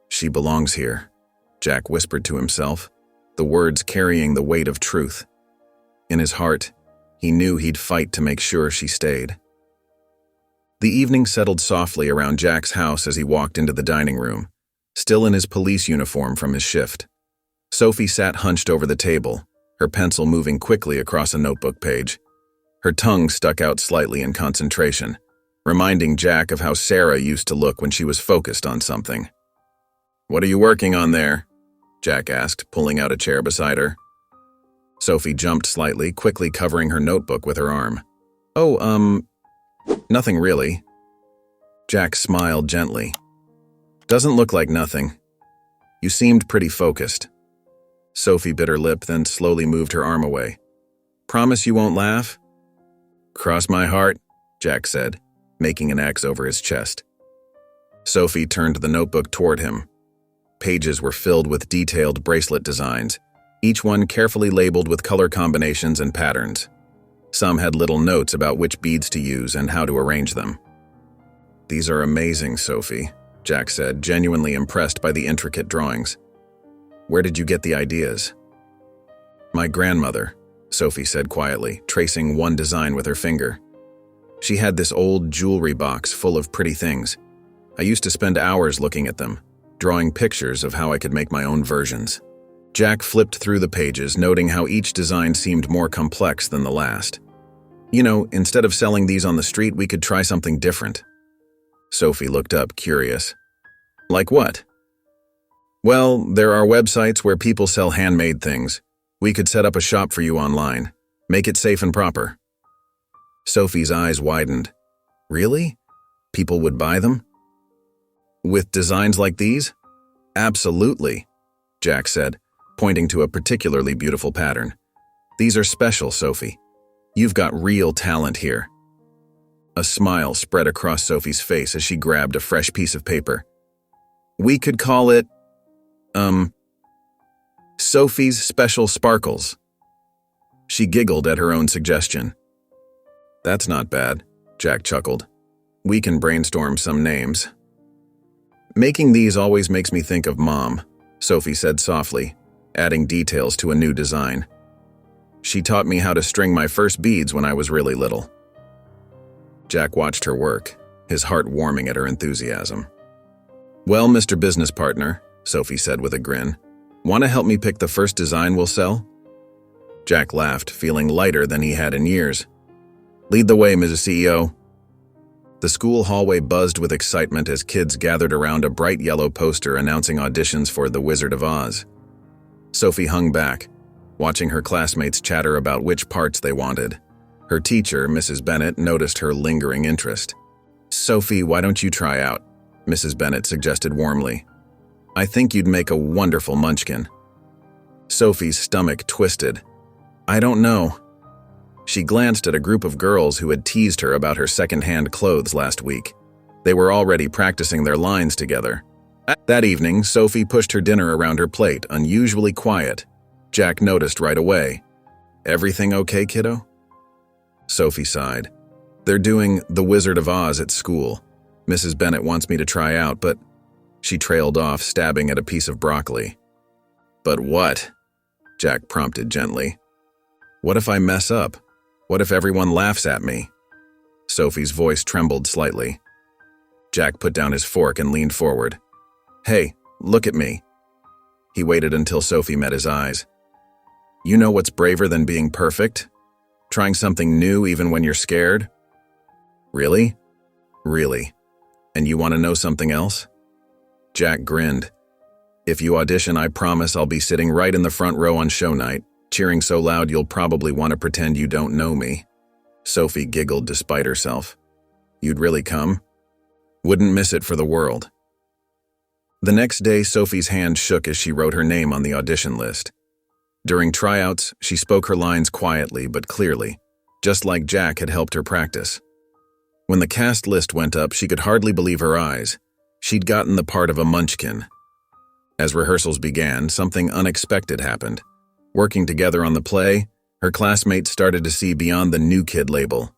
"She belongs here," Jack whispered to himself, the words carrying the weight of truth. In his heart, he knew he'd fight to make sure she stayed. The evening settled softly around Jack's house as he walked into the dining room, still in his police uniform from his shift. Sophie sat hunched over the table, her pencil moving quickly across a notebook page. Her tongue stuck out slightly in concentration, reminding Jack of how Sarah used to look when she was focused on something. "What are you working on there?" Jack asked, pulling out a chair beside her. Sophie jumped slightly, quickly covering her notebook with her arm. "Oh, nothing really." Jack smiled gently. "Doesn't look like nothing. You seemed pretty focused." Sophie bit her lip, then slowly moved her arm away. "Promise you won't laugh?" "Cross my heart," Jack said, making an X over his chest. Sophie turned the notebook toward him. Pages were filled with detailed bracelet designs, each one carefully labeled with color combinations and patterns. Some had little notes about which beads to use and how to arrange them. "These are amazing, Sophie," Jack said, genuinely impressed by the intricate drawings. "Where did you get the ideas?" "My grandmother," Sophie said quietly, tracing one design with her finger. "She had this old jewelry box full of pretty things. I used to spend hours looking at them, drawing pictures of how I could make my own versions. Jack flipped through the pages, noting how each design seemed more complex than the last. You know, instead of selling these on the street, we could try something different. Sophie looked up, curious. Like what? Well, there are websites where people sell handmade things. We could set up a shop for you online. Make it safe and proper. Sophie's eyes widened. Really? People would buy them? With designs like these? Absolutely, Jack said, pointing to a particularly beautiful pattern. These are special, Sophie. You've got real talent here. A smile spread across Sophie's face as she grabbed a fresh piece of paper. We could call it, Sophie's Special Sparkles. She giggled at her own suggestion. That's not bad, Jack chuckled. We can brainstorm some names. Making these always makes me think of Mom, Sophie said softly, adding details to a new design. She taught me how to string my first beads when I was really little. Jack watched her work, his heart warming at her enthusiasm. Well, Mr. Business Partner, Sophie said with a grin, want to help me pick the first design we'll sell? Jack laughed, feeling lighter than he had in years. Lead the way, Mrs. CEO. The school hallway buzzed with excitement as kids gathered around a bright yellow poster announcing auditions for The Wizard of Oz. Sophie hung back, watching her classmates chatter about which parts they wanted. Her teacher, Mrs. Bennett, noticed her lingering interest. Sophie, why don't you try out? Mrs. Bennett suggested warmly. I think you'd make a wonderful munchkin. Sophie's stomach twisted. I don't know. She glanced at a group of girls who had teased her about her second-hand clothes last week. They were already practicing their lines together. That evening, Sophie pushed her dinner around her plate, unusually quiet. Jack noticed right away. Everything okay, kiddo? Sophie sighed. They're doing The Wizard of Oz at school. Mrs. Bennett wants me to try out, but... She trailed off, stabbing at a piece of broccoli. But what? Jack prompted gently. What if I mess up? What if everyone laughs at me? Sophie's voice trembled slightly. Jack put down his fork and leaned forward. Hey, look at me. He waited until Sophie met his eyes. You know what's braver than being perfect? Trying something new even when you're scared? Really? Really. And you want to know something else? Jack grinned. If you audition, I promise I'll be sitting right in the front row on show night, cheering so loud you'll probably want to pretend you don't know me. Sophie giggled despite herself. You'd really come? Wouldn't miss it for the world. The next day, Sophie's hand shook as she wrote her name on the audition list. During tryouts, she spoke her lines quietly but clearly, just like Jack had helped her practice. When the cast list went up, she could hardly believe her eyes. She'd gotten the part of a munchkin. As rehearsals began, something unexpected happened. Working together on the play, her classmates started to see beyond the new kid label.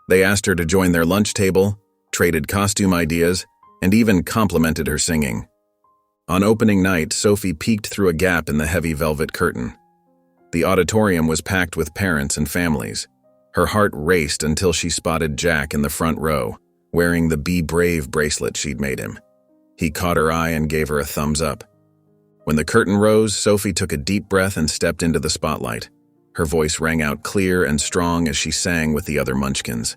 They asked her to join their lunch table, traded costume ideas, and even complimented her singing. On opening night, Sophie peeked through a gap in the heavy velvet curtain. The auditorium was packed with parents and families. Her heart raced until she spotted Jack in the front row, wearing the Be Brave bracelet she'd made him. He caught her eye and gave her a thumbs up. When the curtain rose, Sophie took a deep breath and stepped into the spotlight. Her voice rang out clear and strong as she sang with the other munchkins.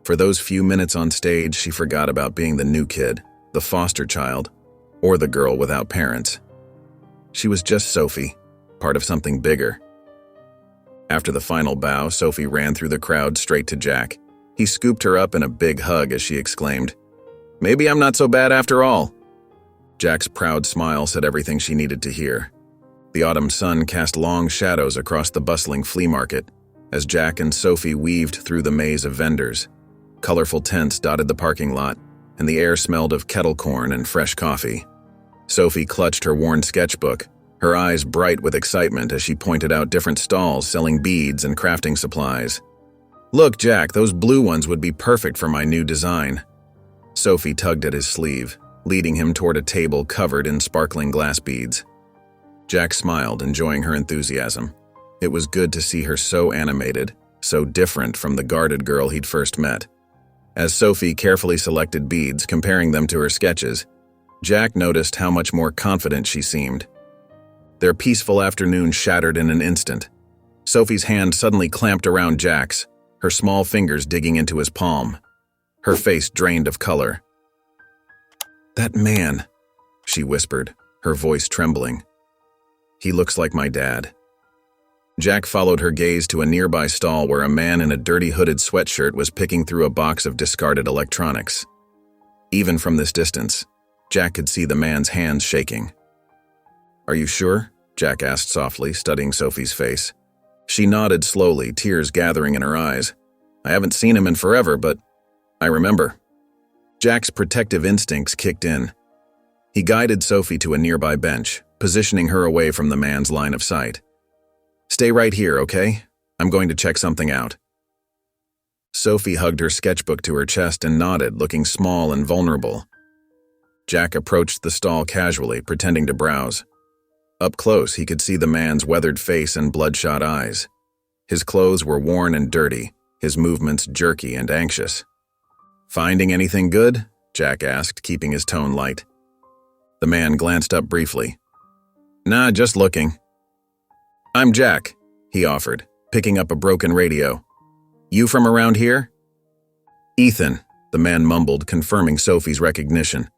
For those few minutes on stage, she forgot about being the new kid, the foster child, or the girl without parents. She was just Sophie, part of something bigger. After the final bow, Sophie ran through the crowd straight to Jack. He scooped her up in a big hug as she exclaimed, "Maybe I'm not so bad after all." Jack's proud smile said everything she needed to hear. The autumn sun cast long shadows across the bustling flea market as Jack and Sophie weaved through the maze of vendors. Colorful tents dotted the parking lot, and the air smelled of kettle corn and fresh coffee. Sophie clutched her worn sketchbook, her eyes bright with excitement as she pointed out different stalls selling beads and crafting supplies. "Look, Jack, those blue ones would be perfect for my new design." Sophie tugged at his sleeve, leading him toward a table covered in sparkling glass beads. Jack smiled, enjoying her enthusiasm. It was good to see her so animated, so different from the guarded girl he'd first met. As Sophie carefully selected beads, comparing them to her sketches, Jack noticed how much more confident she seemed. Their peaceful afternoon shattered in an instant. Sophie's hand suddenly clamped around Jack's, her small fingers digging into his palm. Her face drained of color. "That man," she whispered, her voice trembling. "He looks like my dad." Jack followed her gaze to a nearby stall where a man in a dirty hooded sweatshirt was picking through a box of discarded electronics. Even from this distance, Jack could see the man's hands shaking. "Are you sure?" Jack asked softly, studying Sophie's face. She nodded slowly, tears gathering in her eyes. "I haven't seen him in forever, but I remember." Jack's protective instincts kicked in. He guided Sophie to a nearby bench, positioning her away from the man's line of sight. "Stay right here, okay? I'm going to check something out." Sophie hugged her sketchbook to her chest and nodded, looking small and vulnerable. Jack approached the stall casually, pretending to browse. Up close, he could see the man's weathered face and bloodshot eyes. His clothes were worn and dirty, his movements jerky and anxious. "Finding anything good?" Jack asked, keeping his tone light. The man glanced up briefly. "Nah, just looking." "I'm Jack," he offered, picking up a broken radio. "You from around here?" "Ethan," the man mumbled, confirming Sophie's recognition.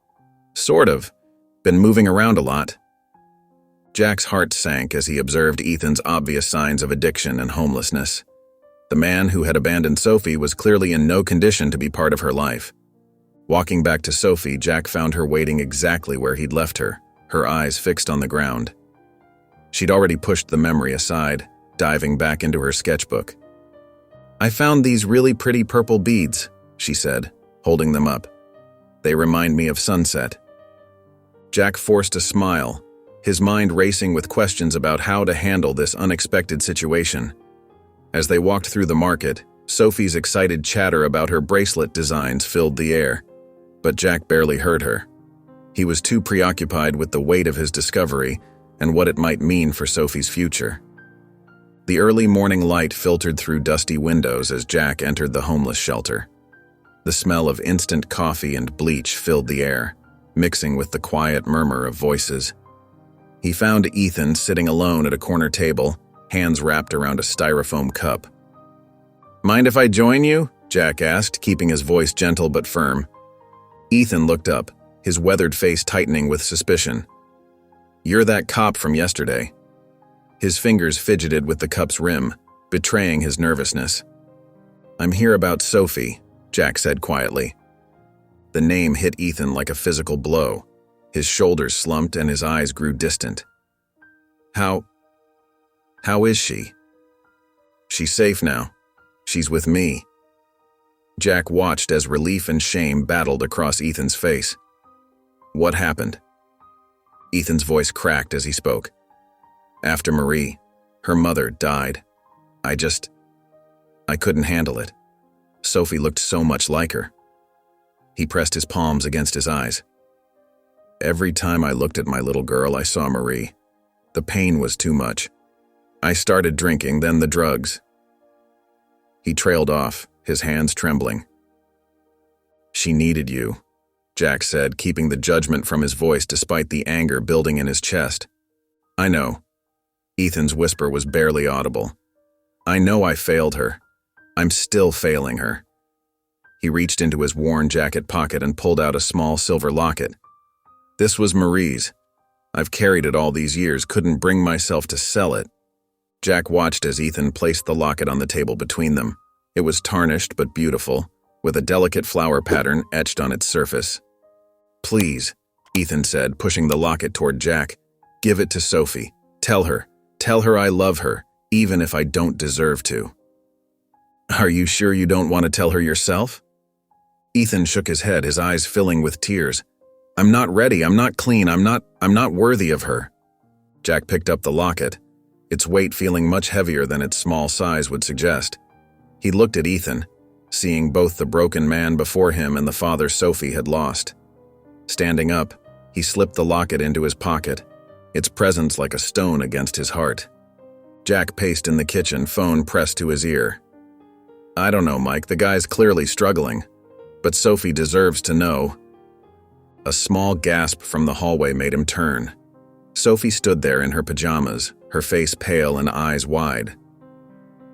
"Sort of. Been moving around a lot." Jack's heart sank as he observed Ethan's obvious signs of addiction and homelessness. The man who had abandoned Sophie was clearly in no condition to be part of her life. Walking back to Sophie, Jack found her waiting exactly where he'd left her, her eyes fixed on the ground. She'd already pushed the memory aside, diving back into her sketchbook. "I found these really pretty purple beads," she said, holding them up. "They remind me of sunset." Jack forced a smile, his mind racing with questions about how to handle this unexpected situation. As they walked through the market, Sophie's excited chatter about her bracelet designs filled the air, but Jack barely heard her. He was too preoccupied with the weight of his discovery and what it might mean for Sophie's future. The early morning light filtered through dusty windows as Jack entered the homeless shelter. The smell of instant coffee and bleach filled the air, mixing with the quiet murmur of voices. He found Ethan sitting alone at a corner table, hands wrapped around a styrofoam cup. "Mind if I join you?" Jack asked, keeping his voice gentle but firm. Ethan looked up, his weathered face tightening with suspicion. "You're that cop from yesterday." His fingers fidgeted with the cup's rim, betraying his nervousness. "I'm here about Sophie," Jack said quietly. The name hit Ethan like a physical blow. His shoulders slumped and his eyes grew distant. How is she?" "She's safe now. She's with me." Jack watched as relief and shame battled across Ethan's face. "What happened?" Ethan's voice cracked as he spoke. "After Marie, her mother, died. I couldn't handle it. Sophie looked so much like her." He pressed his palms against his eyes. "Every time I looked at my little girl, I saw Marie. The pain was too much. I started drinking, then the drugs." He trailed off, his hands trembling. "She needed you," Jack said, keeping the judgment from his voice despite the anger building in his chest. "I know." Ethan's whisper was barely audible. "I know I failed her. I'm still failing her." He reached into his worn jacket pocket and pulled out a small silver locket. "This was Marie's. I've carried it all these years, couldn't bring myself to sell it." Jack watched as Ethan placed the locket on the table between them. It was tarnished but beautiful, with a delicate flower pattern etched on its surface. "Please," Ethan said, pushing the locket toward Jack. "Give it to Sophie. Tell her I love her, even if I don't deserve to." "Are you sure you don't want to tell her yourself?" Ethan shook his head, his eyes filling with tears. "I'm not ready, I'm not clean, I'm not worthy of her." Jack picked up the locket, its weight feeling much heavier than its small size would suggest. He looked at Ethan, seeing both the broken man before him and the father Sophie had lost. Standing up, he slipped the locket into his pocket, its presence like a stone against his heart. Jack paced in the kitchen, phone pressed to his ear. "I don't know, Mike, the guy's clearly struggling, but Sophie deserves to know." A small gasp from the hallway made him turn. Sophie stood there in her pajamas, her face pale and eyes wide.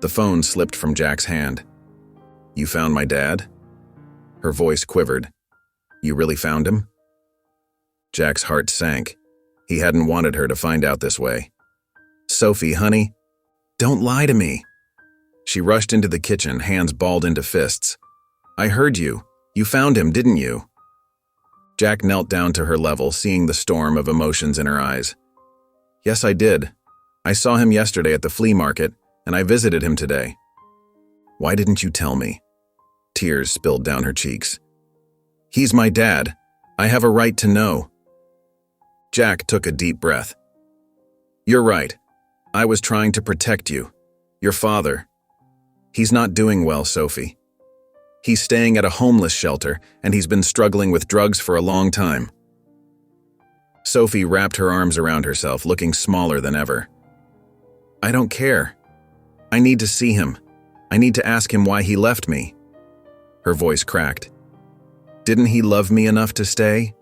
The phone slipped from Jack's hand. "You found my dad?" Her voice quivered. "You really found him?" Jack's heart sank. He hadn't wanted her to find out this way. "Sophie, honey, don't lie to me." She rushed into the kitchen, hands balled into fists. "I heard you. You found him, didn't you?" Jack knelt down to her level, seeing the storm of emotions in her eyes. "Yes, I did. I saw him yesterday at the flea market, and I visited him today." "Why didn't you tell me?" Tears spilled down her cheeks. "He's my dad. I have a right to know." Jack took a deep breath. "You're right. I was trying to protect you. Your father. He's not doing well, Sophie. He's staying at a homeless shelter, and he's been struggling with drugs for a long time." Sophie wrapped her arms around herself, looking smaller than ever. "I don't care. I need to see him. I need to ask him why he left me." Her voice cracked. "Didn't he love me enough to stay?"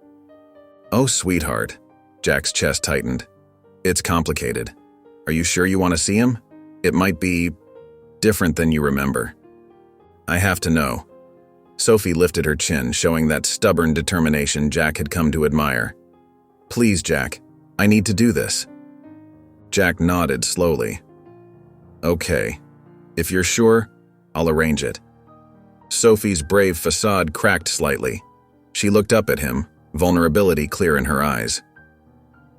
"Oh, sweetheart." Jack's chest tightened. "It's complicated. Are you sure you want to see him? It might be different than you remember." "I have to know." Sophie lifted her chin, showing that stubborn determination Jack had come to admire. "Please, Jack, I need to do this." Jack nodded slowly. "Okay. If you're sure, I'll arrange it." Sophie's brave facade cracked slightly. She looked up at him, vulnerability clear in her eyes.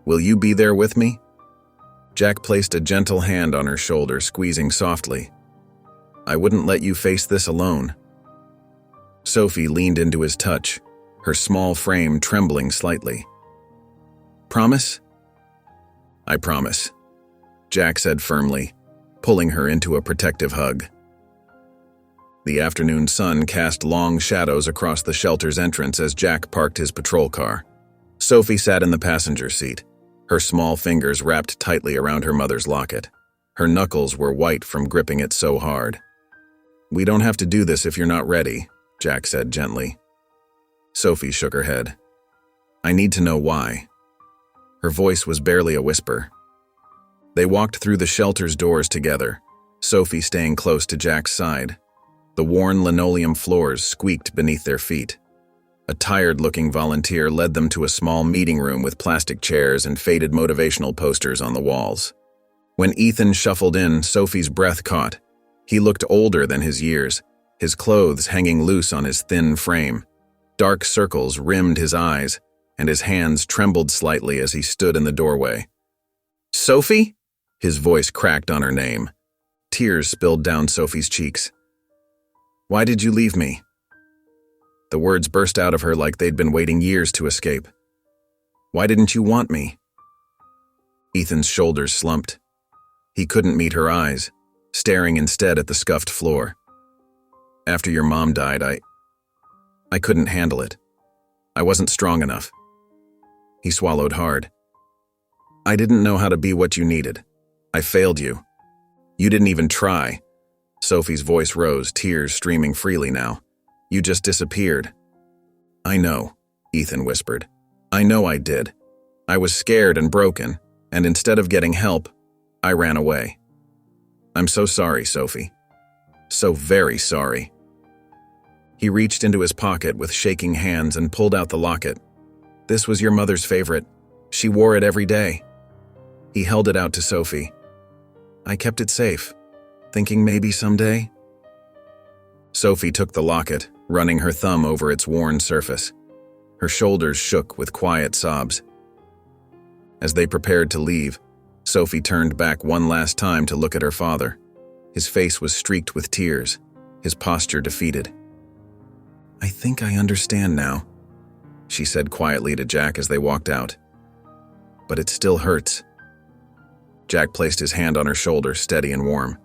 "Will you be there with me?" Jack placed a gentle hand on her shoulder, squeezing softly. "I wouldn't let you face this alone." Sophie leaned into his touch, her small frame trembling slightly. "Promise?" "I promise," Jack said firmly, pulling her into a protective hug. The afternoon sun cast long shadows across the shelter's entrance as Jack parked his patrol car. Sophie sat in the passenger seat, her small fingers wrapped tightly around her mother's locket. Her knuckles were white from gripping it so hard. "We don't have to do this if you're not ready," Jack said gently. Sophie shook her head. "I need to know why." Her voice was barely a whisper. They walked through the shelter's doors together, Sophie staying close to Jack's side. The worn linoleum floors squeaked beneath their feet. A tired-looking volunteer led them to a small meeting room with plastic chairs and faded motivational posters on the walls. When Ethan shuffled in, Sophie's breath caught. He looked older than his years, his clothes hanging loose on his thin frame. Dark circles rimmed his eyes, and his hands trembled slightly as he stood in the doorway. "Sophie?" His voice cracked on her name. Tears spilled down Sophie's cheeks. "Why did you leave me?" The words burst out of her like they'd been waiting years to escape. "Why didn't you want me?" Ethan's shoulders slumped. He couldn't meet her eyes, staring instead at the scuffed floor. "After your mom died, I couldn't handle it. I wasn't strong enough." He swallowed hard. "I didn't know how to be what you needed. I failed you. You didn't even try." Sophie's voice rose, tears streaming freely now. "You just disappeared." "I know," Ethan whispered. "I know I did. I was scared and broken, and instead of getting help, I ran away. I'm so sorry, Sophie. So very sorry." He reached into his pocket with shaking hands and pulled out the locket. "This was your mother's favorite. She wore it every day." He held it out to Sophie. "I kept it safe, thinking maybe someday." Sophie took the locket, running her thumb over its worn surface. Her shoulders shook with quiet sobs. As they prepared to leave, Sophie turned back one last time to look at her father. His face was streaked with tears, his posture defeated. "I think I understand now," she said quietly to Jack as they walked out. "But it still hurts." Jack placed his hand on her shoulder, steady and warm.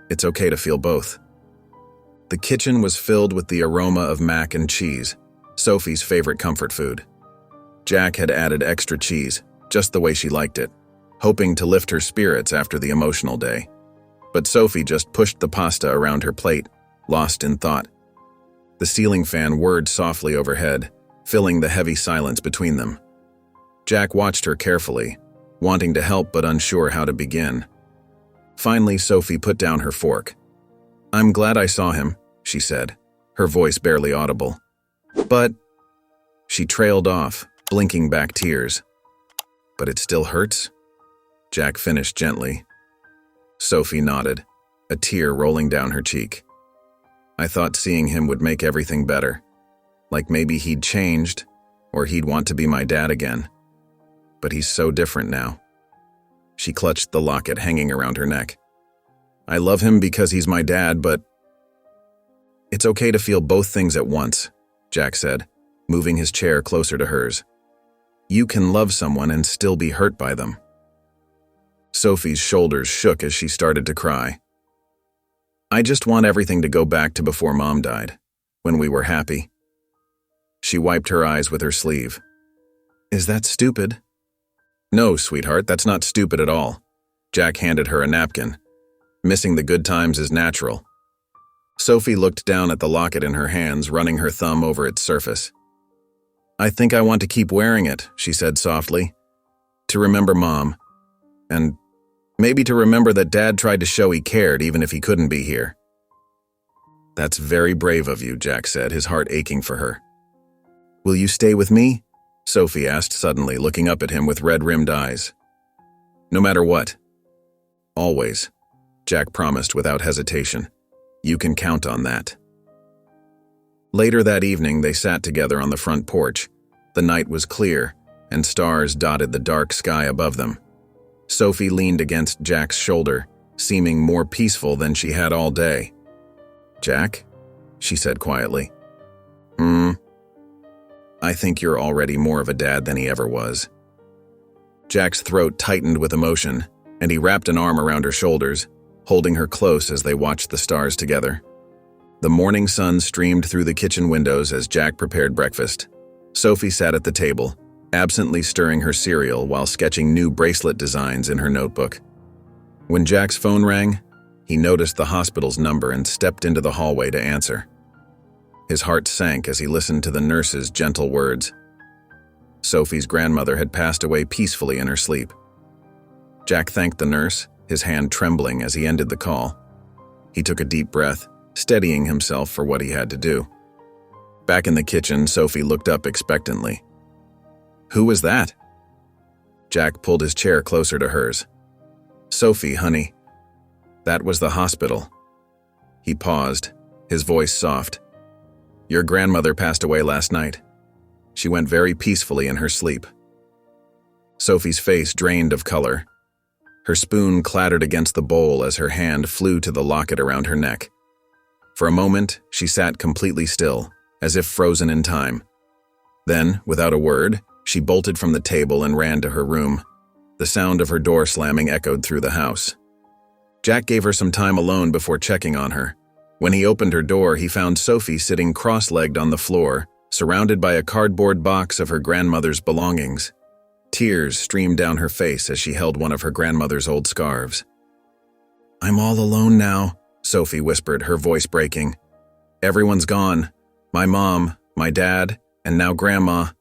"It's okay to feel both." The kitchen was filled with the aroma of mac and cheese, Sophie's favorite comfort food. Jack had added extra cheese, just the way she liked it, hoping to lift her spirits after the emotional day. But Sophie just pushed the pasta around her plate, lost in thought. The ceiling fan whirred softly overhead, filling the heavy silence between them. Jack watched her carefully, wanting to help but unsure how to begin. Finally, Sophie put down her fork. "I'm glad I saw him," she said, her voice barely audible. "But—" She trailed off, blinking back tears. "But it still hurts?" Jack finished gently. Sophie nodded, a tear rolling down her cheek. "I thought seeing him would make everything better. Like maybe he'd changed, or he'd want to be my dad again. But he's so different now." She clutched the locket hanging around her neck. "I love him because he's my dad, but—" "It's okay to feel both things at once," Jack said, moving his chair closer to hers. "You can love someone and still be hurt by them." Sophie's shoulders shook as she started to cry. "I just want everything to go back to before Mom died, when we were happy." She wiped her eyes with her sleeve. "Is that stupid?" "No, sweetheart, that's not stupid at all." Jack handed her a napkin. "Missing the good times is natural." Sophie looked down at the locket in her hands, running her thumb over its surface. "I think I want to keep wearing it," she said softly. "To remember Mom. And maybe to remember that Dad tried to show he cared even if he couldn't be here." "That's very brave of you," Jack said, his heart aching for her. "Will you stay with me?" Sophie asked suddenly, looking up at him with red-rimmed eyes. "No matter what." "Always," Jack promised without hesitation. "You can count on that." Later that evening, they sat together on the front porch. The night was clear, and stars dotted the dark sky above them. Sophie leaned against Jack's shoulder, seeming more peaceful than she had all day. "Jack?" she said quietly. "I think you're already more of a dad than he ever was." Jack's throat tightened with emotion, and he wrapped an arm around her shoulders, holding her close as they watched the stars together. The morning sun streamed through the kitchen windows as Jack prepared breakfast. Sophie sat at the table, absently stirring her cereal while sketching new bracelet designs in her notebook. When Jack's phone rang, he noticed the hospital's number and stepped into the hallway to answer. His heart sank as he listened to the nurse's gentle words. Sophie's grandmother had passed away peacefully in her sleep. Jack thanked the nurse, his hand trembling as he ended the call. He took a deep breath, steadying himself for what he had to do. Back in the kitchen, Sophie looked up expectantly. "Who was that?" Jack pulled his chair closer to hers. "Sophie, honey. That was the hospital." He paused, his voice soft. "Your grandmother passed away last night. She went very peacefully in her sleep." Sophie's face drained of color. Her spoon clattered against the bowl as her hand flew to the locket around her neck. For a moment, she sat completely still, as if frozen in time. Then, without a word, she bolted from the table and ran to her room. The sound of her door slamming echoed through the house. Jack gave her some time alone before checking on her. When he opened her door, he found Sophie sitting cross-legged on the floor, surrounded by a cardboard box of her grandmother's belongings. Tears streamed down her face as she held one of her grandmother's old scarves. "I'm all alone now," Sophie whispered, her voice breaking. "Everyone's gone. My mom, my dad, and now Grandma."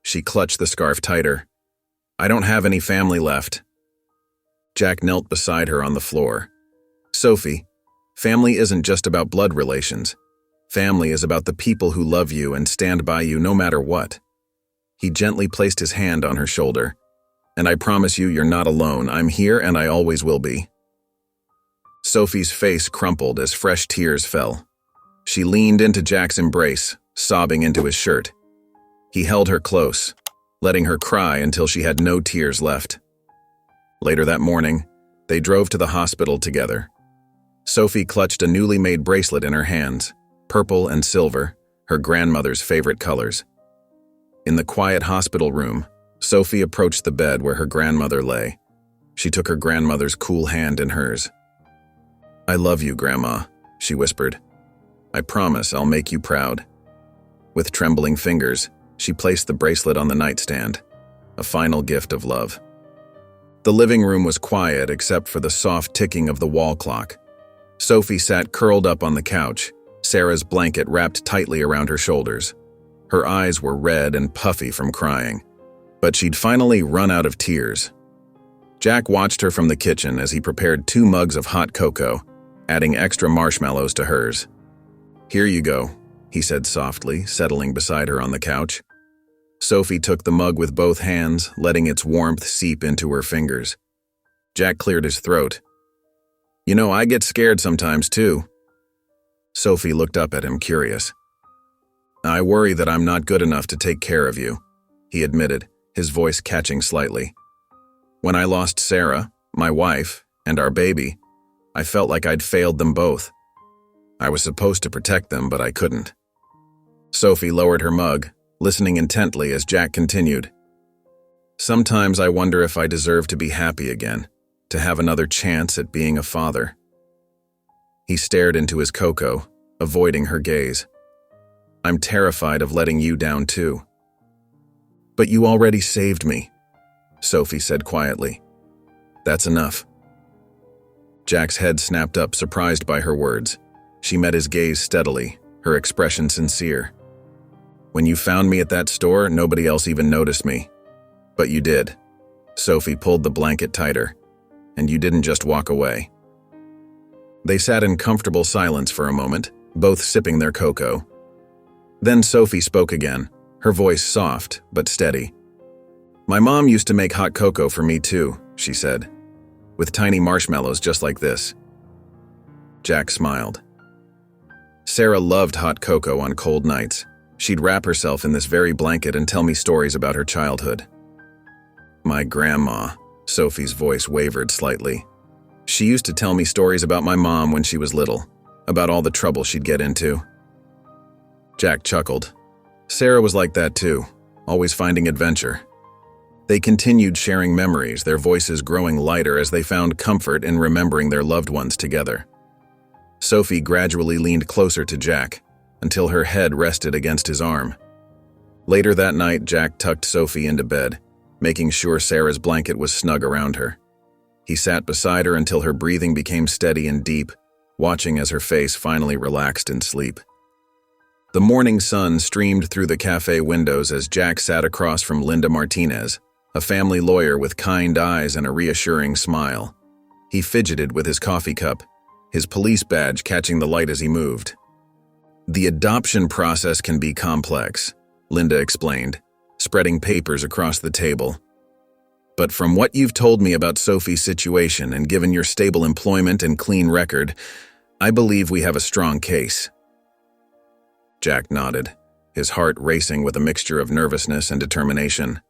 She clutched the scarf tighter. "I don't have any family left." Jack knelt beside her on the floor. "Sophie, family isn't just about blood relations. Family is about the people who love you and stand by you no matter what." He gently placed his hand on her shoulder. "And I promise you, you're not alone. I'm here and I always will be." Sophie's face crumpled as fresh tears fell. She leaned into Jack's embrace, sobbing into his shirt. He held her close, letting her cry until she had no tears left. Later that morning, they drove to the hospital together. Sophie clutched a newly made bracelet in her hands, purple and silver, her grandmother's favorite colors. In the quiet hospital room, Sophie approached the bed where her grandmother lay. She took her grandmother's cool hand in hers. "I love you, Grandma," she whispered. "I promise I'll make you proud." With trembling fingers, she placed the bracelet on the nightstand, a final gift of love. The living room was quiet except for the soft ticking of the wall clock. Sophie sat curled up on the couch, Sarah's blanket wrapped tightly around her shoulders. Her eyes were red and puffy from crying, but she'd finally run out of tears. Jack watched her from the kitchen as he prepared 2 mugs of hot cocoa, adding extra marshmallows to hers. "Here you go," he said softly, settling beside her on the couch. Sophie took the mug with both hands, letting its warmth seep into her fingers. Jack cleared his throat. "You know, I get scared sometimes, too." Sophie looked up at him, curious. "I worry that I'm not good enough to take care of you," he admitted, his voice catching slightly. "When I lost Sarah, my wife, and our baby, I felt like I'd failed them both. I was supposed to protect them, but I couldn't." Sophie lowered her mug, listening intently as Jack continued. "Sometimes I wonder if I deserve to be happy again, to have another chance at being a father." He stared into his cocoa, avoiding her gaze. "I'm terrified of letting you down too." "But you already saved me," Sophie said quietly. "That's enough." Jack's head snapped up, surprised by her words. She met his gaze steadily, her expression sincere. "When you found me at that store, nobody else even noticed me. But you did." Sophie pulled the blanket tighter. "And you didn't just walk away." They sat in comfortable silence for a moment, both sipping their cocoa. Then Sophie spoke again, her voice soft but steady. "My mom used to make hot cocoa for me too," she said, "with tiny marshmallows just like this." Jack smiled. "Sarah loved hot cocoa on cold nights. She'd wrap herself in this very blanket and tell me stories about her childhood." "My grandma," Sophie's voice wavered slightly. "She used to tell me stories about my mom when she was little, about all the trouble she'd get into." Jack chuckled. Sarah was like that too, always finding adventure. They continued sharing memories, their voices growing lighter as they found comfort in remembering their loved ones together. Sophie gradually leaned closer to Jack, until her head rested against his arm. Later that night, Jack tucked Sophie into bed, making sure Sarah's blanket was snug around her. He sat beside her until her breathing became steady and deep, watching as her face finally relaxed in sleep. The morning sun streamed through the cafe windows as Jack sat across from Linda Martinez, a family lawyer with kind eyes and a reassuring smile. He fidgeted with his coffee cup, his police badge catching the light as he moved. "The adoption process can be complex," Linda explained, spreading papers across the table. "But from what you've told me about Sophie's situation and given your stable employment and clean record, I believe we have a strong case." Jack nodded, his heart racing with a mixture of nervousness and determination.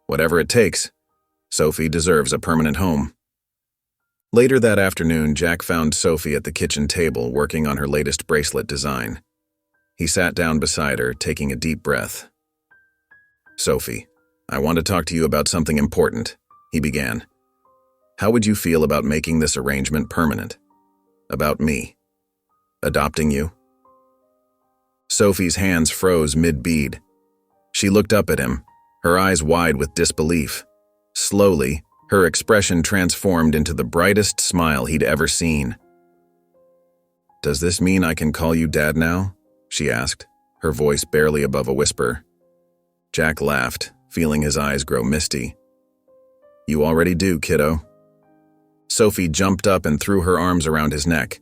"Whatever it takes, Sophie deserves a permanent home." Later that afternoon, Jack found Sophie at the kitchen table working on her latest bracelet design. He sat down beside her, taking a deep breath. "Sophie, I want to talk to you about something important," he began. "How would you feel about making this arrangement permanent? About me adopting you?" Sophie's hands froze mid-bead. She looked up at him, her eyes wide with disbelief. Slowly, her expression transformed into the brightest smile he'd ever seen. "Does this mean I can call you Dad now?" she asked, her voice barely above a whisper. Jack laughed, feeling his eyes grow misty. "You already do, kiddo." Sophie jumped up and threw her arms around his neck.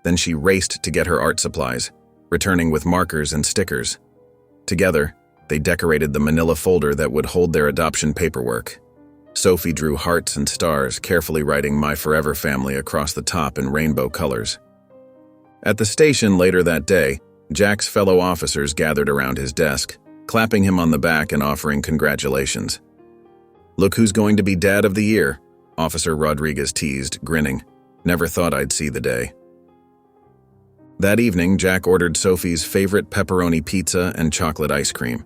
Then she raced to get her art supplies, returning with markers and stickers. Together, they decorated the manila folder that would hold their adoption paperwork. Sophie drew hearts and stars, carefully writing "My Forever Family" across the top in rainbow colors. At the station later that day, Jack's fellow officers gathered around his desk, clapping him on the back and offering congratulations. "Look who's going to be Dad of the Year," Officer Rodriguez teased, grinning. "Never thought I'd see the day." That evening, Jack ordered Sophie's favorite pepperoni pizza and chocolate ice cream.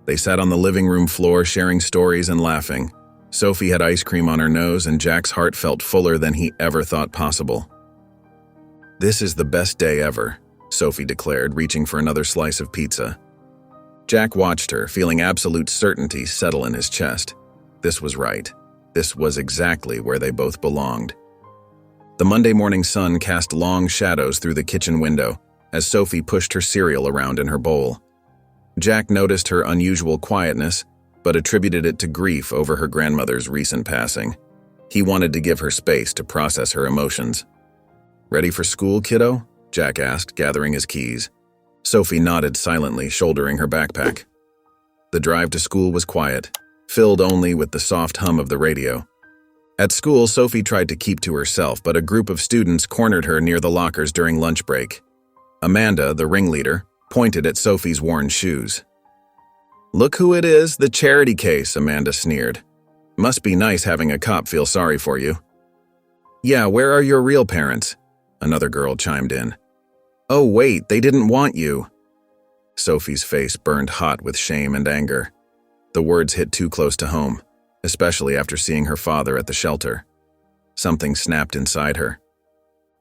They sat on the living room floor sharing stories and laughing. Sophie had ice cream on her nose and Jack's heart felt fuller than he ever thought possible. "This is the best day ever," Sophie declared, reaching for another slice of pizza. Jack watched her, feeling absolute certainty settle in his chest. This was right. This was exactly where they both belonged. The Monday morning sun cast long shadows through the kitchen window as Sophie pushed her cereal around in her bowl. Jack noticed her unusual quietness, but attributed it to grief over her grandmother's recent passing. He wanted to give her space to process her emotions. "Ready for school, kiddo?" Jack asked, gathering his keys. Sophie nodded silently, shouldering her backpack. The drive to school was quiet, filled only with the soft hum of the radio. At school, Sophie tried to keep to herself, but a group of students cornered her near the lockers during lunch break. Amanda, the ringleader, pointed at Sophie's worn shoes. "Look who it is, the charity case," Amanda sneered. "Must be nice having a cop feel sorry for you." "Yeah, where are your real parents?" Another girl chimed in. "Oh wait, they didn't want you." Sophie's face burned hot with shame and anger. The words hit too close to home, especially after seeing her father at the shelter. Something snapped inside her.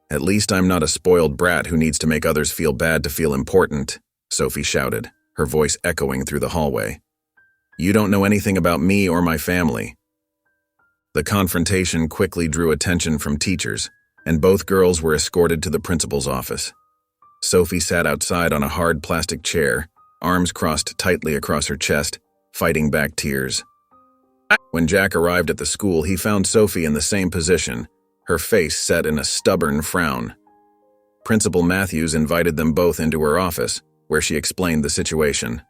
"At least I'm not a spoiled brat who needs to make others feel bad to feel important," Sophie shouted, her voice echoing through the hallway. "You don't know anything about me or my family." The confrontation quickly drew attention from teachers, and both girls were escorted to the principal's office. Sophie sat outside on a hard plastic chair, arms crossed tightly across her chest, fighting back tears. When Jack arrived at the school, he found Sophie in the same position, her face set in a stubborn frown. Principal Matthews invited them both into her office, where she explained the situation.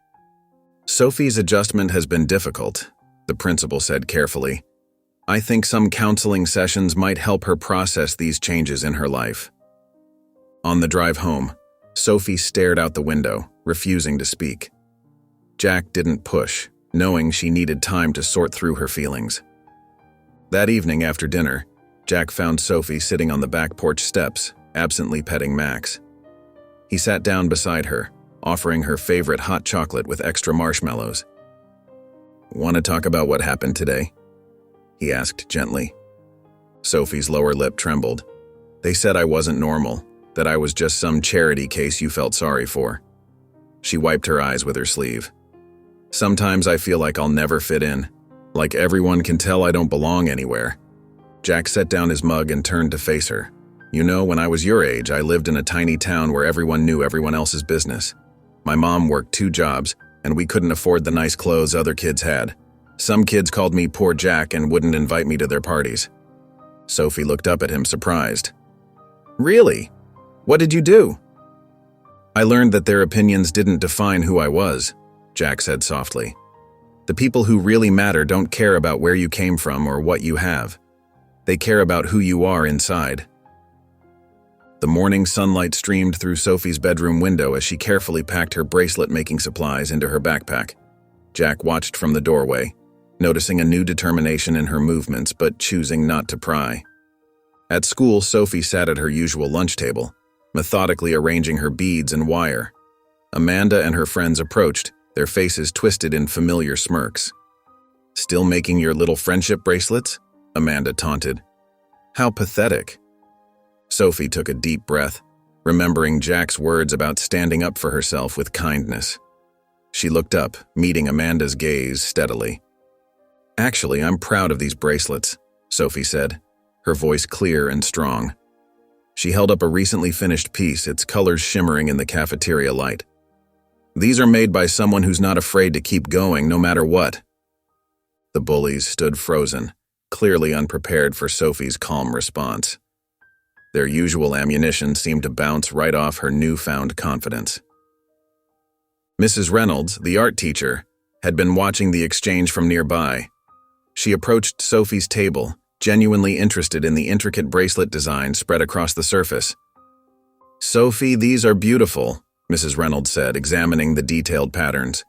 "Sophie's adjustment has been difficult," the principal said carefully. "I think some counseling sessions might help her process these changes in her life." On the drive home, Sophie stared out the window, refusing to speak. Jack didn't push, knowing she needed time to sort through her feelings. That evening after dinner, Jack found Sophie sitting on the back porch steps, absently petting Max. He sat down beside her, offering her favorite hot chocolate with extra marshmallows. "Want to talk about what happened today?" he asked gently. Sophie's lower lip trembled. "They said I wasn't normal, that I was just some charity case you felt sorry for." She wiped her eyes with her sleeve. "Sometimes I feel like I'll never fit in, like everyone can tell I don't belong anywhere." Jack set down his mug and turned to face her. "You know, when I was your age, I lived in a tiny town where everyone knew everyone else's business. My mom worked 2 jobs, and we couldn't afford the nice clothes other kids had. Some kids called me Poor Jack and wouldn't invite me to their parties." Sophie looked up at him, surprised. "Really? What did you do?" "I learned that their opinions didn't define who I was," Jack said softly. "The people who really matter don't care about where you came from or what you have. They care about who you are inside." The morning sunlight streamed through Sophie's bedroom window as she carefully packed her bracelet-making supplies into her backpack. Jack watched from the doorway, noticing a new determination in her movements but choosing not to pry. At school, Sophie sat at her usual lunch table, methodically arranging her beads and wire. Amanda and her friends approached, their faces twisted in familiar smirks. "Still making your little friendship bracelets?" Amanda taunted. "How pathetic." Sophie took a deep breath, remembering Jack's words about standing up for herself with kindness. She looked up, meeting Amanda's gaze steadily. "Actually, I'm proud of these bracelets," Sophie said, her voice clear and strong. She held up a recently finished piece, its colors shimmering in the cafeteria light. "These are made by someone who's not afraid to keep going no matter what." The bullies stood frozen, clearly unprepared for Sophie's calm response. Their usual ammunition seemed to bounce right off her newfound confidence. Mrs. Reynolds, the art teacher, had been watching the exchange from nearby. She approached Sophie's table, genuinely interested in the intricate bracelet design spread across the surface. "Sophie, these are beautiful," Mrs. Reynolds said, examining the detailed patterns.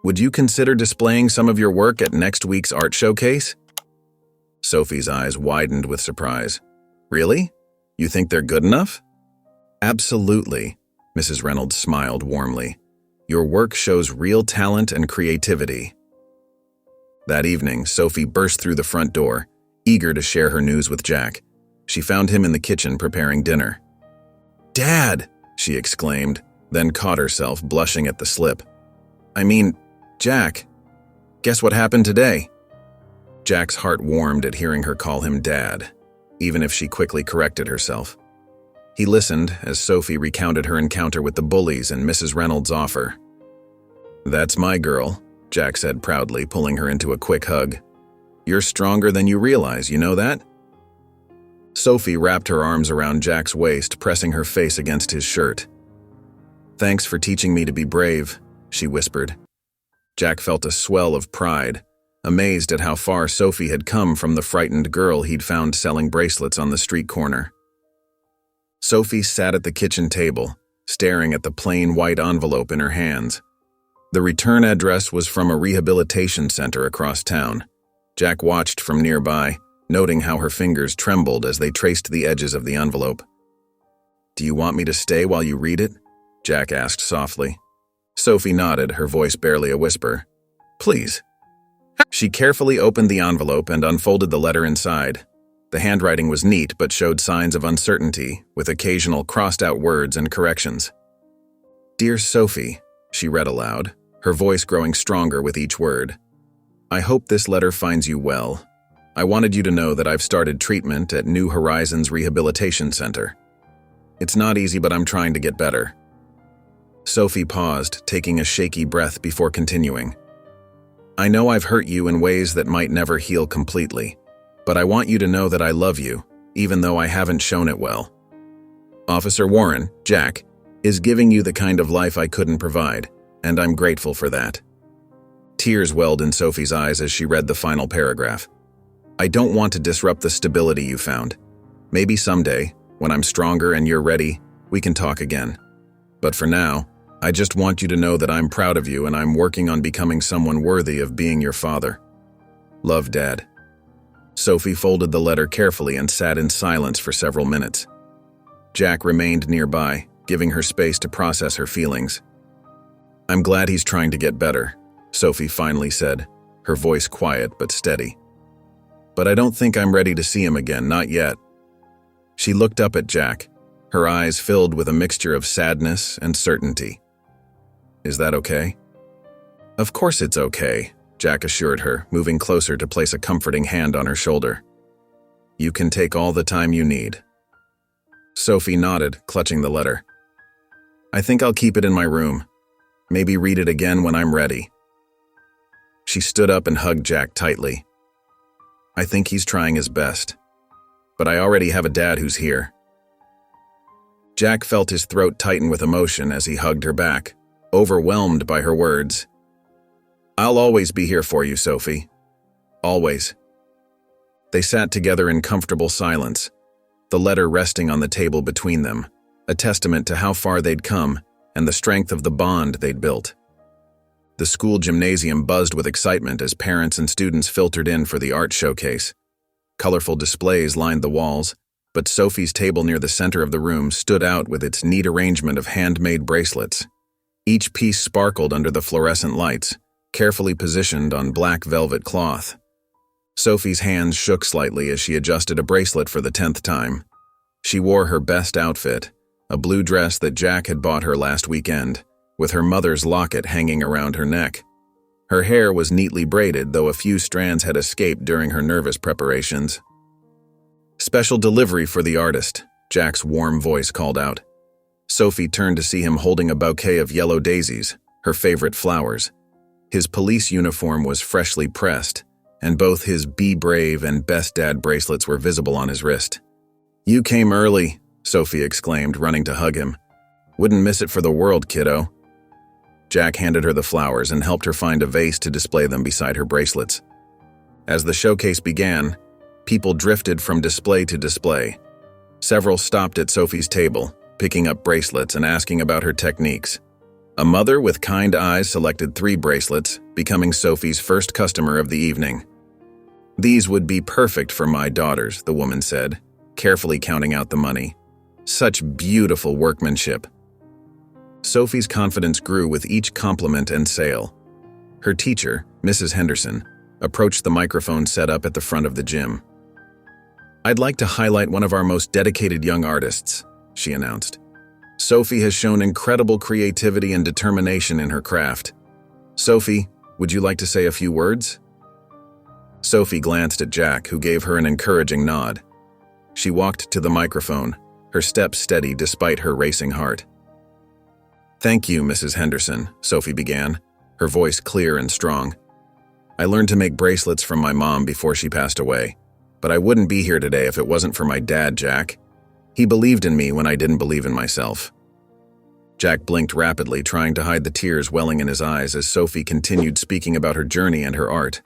"Would you consider displaying some of your work at next week's art showcase?" Sophie's eyes widened with surprise. "Really? You think they're good enough?" "Absolutely," Mrs. Reynolds smiled warmly. "Your work shows real talent and creativity." That evening, Sophie burst through the front door, eager to share her news with Jack. She found him in the kitchen preparing dinner. "Dad!" she exclaimed, then caught herself blushing at the slip. "I mean, Jack, guess what happened today?" Jack's heart warmed at hearing her call him Dad, even if she quickly corrected herself. He listened as Sophie recounted her encounter with the bullies and Mrs. Reynolds' offer. "That's my girl," Jack said proudly, pulling her into a quick hug. "You're stronger than you realize, you know that?" Sophie wrapped her arms around Jack's waist, pressing her face against his shirt. "Thanks for teaching me to be brave," she whispered. Jack felt a swell of pride, amazed at how far Sophie had come from the frightened girl he'd found selling bracelets on the street corner. Sophie sat at the kitchen table, staring at the plain white envelope in her hands. The return address was from a rehabilitation center across town. Jack watched from nearby, noting how her fingers trembled as they traced the edges of the envelope. "Do you want me to stay while you read it?" Jack asked softly. Sophie nodded, her voice barely a whisper. "Please." She carefully opened the envelope and unfolded the letter inside. The handwriting was neat but showed signs of uncertainty, with occasional crossed-out words and corrections. "Dear Sophie," she read aloud, her voice growing stronger with each word. "I hope this letter finds you well. I wanted you to know that I've started treatment at New Horizons Rehabilitation Center. It's not easy, but I'm trying to get better." Sophie paused, taking a shaky breath before continuing. "I know I've hurt you in ways that might never heal completely, but I want you to know that I love you, even though I haven't shown it well. Officer Warren, Jack, is giving you the kind of life I couldn't provide, and I'm grateful for that." Tears welled in Sophie's eyes as she read the final paragraph. "I don't want to disrupt the stability you found. Maybe someday, when I'm stronger and you're ready, we can talk again. But for now, I just want you to know that I'm proud of you and I'm working on becoming someone worthy of being your father. Love, Dad." Sophie folded the letter carefully and sat in silence for several minutes. Jack remained nearby, giving her space to process her feelings. "I'm glad he's trying to get better," Sophie finally said, her voice quiet but steady. "But I don't think I'm ready to see him again, not yet." She looked up at Jack, her eyes filled with a mixture of sadness and certainty. "Is that okay?" "Of course it's okay," Jack assured her, moving closer to place a comforting hand on her shoulder. "You can take all the time you need." Sophie nodded, clutching the letter. "I think I'll keep it in my room. Maybe read it again when I'm ready." She stood up and hugged Jack tightly. "I think he's trying his best. But I already have a dad who's here." Jack felt his throat tighten with emotion as he hugged her back, overwhelmed by her words. "I'll always be here for you, Sophie. Always." They sat together in comfortable silence, the letter resting on the table between them, a testament to how far they'd come and the strength of the bond they'd built. The school gymnasium buzzed with excitement as parents and students filtered in for the art showcase. Colorful displays lined the walls, but Sophie's table near the center of the room stood out with its neat arrangement of handmade bracelets. Each piece sparkled under the fluorescent lights, carefully positioned on black velvet cloth. Sophie's hands shook slightly as she adjusted a bracelet for the 10th time. She wore her best outfit, a blue dress that Jack had bought her last weekend, with her mother's locket hanging around her neck. Her hair was neatly braided, though a few strands had escaped during her nervous preparations. "Special delivery for the artist," Jack's warm voice called out. Sophie turned to see him holding a bouquet of yellow daisies, her favorite flowers. His police uniform was freshly pressed, and both his Be Brave and Best Dad bracelets were visible on his wrist. "You came early," Sophie exclaimed, running to hug him. "Wouldn't miss it for the world, kiddo." Jack handed her the flowers and helped her find a vase to display them beside her bracelets. As the showcase began, people drifted from display to display. Several stopped at Sophie's table, picking up bracelets and asking about her techniques. A mother with kind eyes selected 3 bracelets, becoming Sophie's first customer of the evening. "These would be perfect for my daughters," the woman said, carefully counting out the money. "Such beautiful workmanship." Sophie's confidence grew with each compliment and sale. Her teacher, Mrs. Henderson, approached the microphone set up at the front of the gym. "I'd like to highlight one of our most dedicated young artists," she announced. "Sophie has shown incredible creativity and determination in her craft. Sophie, would you like to say a few words?" Sophie glanced at Jack, who gave her an encouraging nod. She walked to the microphone, her steps steady despite her racing heart. "Thank you, Mrs. Henderson," Sophie began. her voice clear and strong. "I learned to make bracelets from my mom before she passed away, but I wouldn't be here today if it wasn't for my dad, Jack. He believed in me when I didn't believe in myself." Jack blinked rapidly, trying to hide the tears welling in his eyes as Sophie continued speaking about her journey and her art.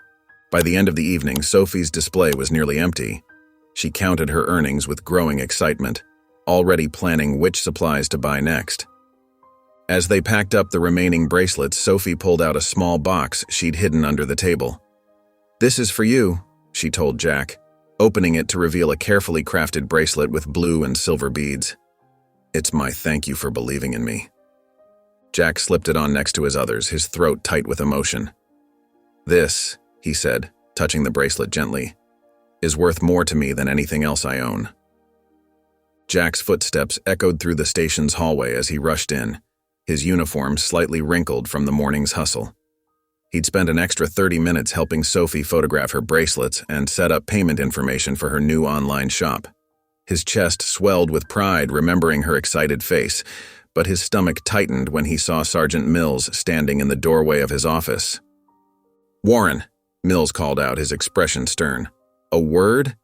By the end of the evening, Sophie's display was nearly empty. She counted her earnings with growing excitement, already planning which supplies to buy next. As they packed up the remaining bracelets, Sophie pulled out a small box she'd hidden under the table. "This is for you," she told Jack, opening it to reveal a carefully crafted bracelet with blue and silver beads. "It's my thank you for believing in me." Jack slipped it on next to his others, his throat tight with emotion. "This," he said, touching the bracelet gently, "is worth more to me than anything else I own." Jack's footsteps echoed through the station's hallway as he rushed in, his uniform slightly wrinkled from the morning's hustle. He'd spent an extra 30 minutes helping Sophie photograph her bracelets and set up payment information for her new online shop. His chest swelled with pride remembering her excited face, but his stomach tightened when he saw Sergeant Mills standing in the doorway of his office. "Warren," Mills called out, his expression stern. "A word?"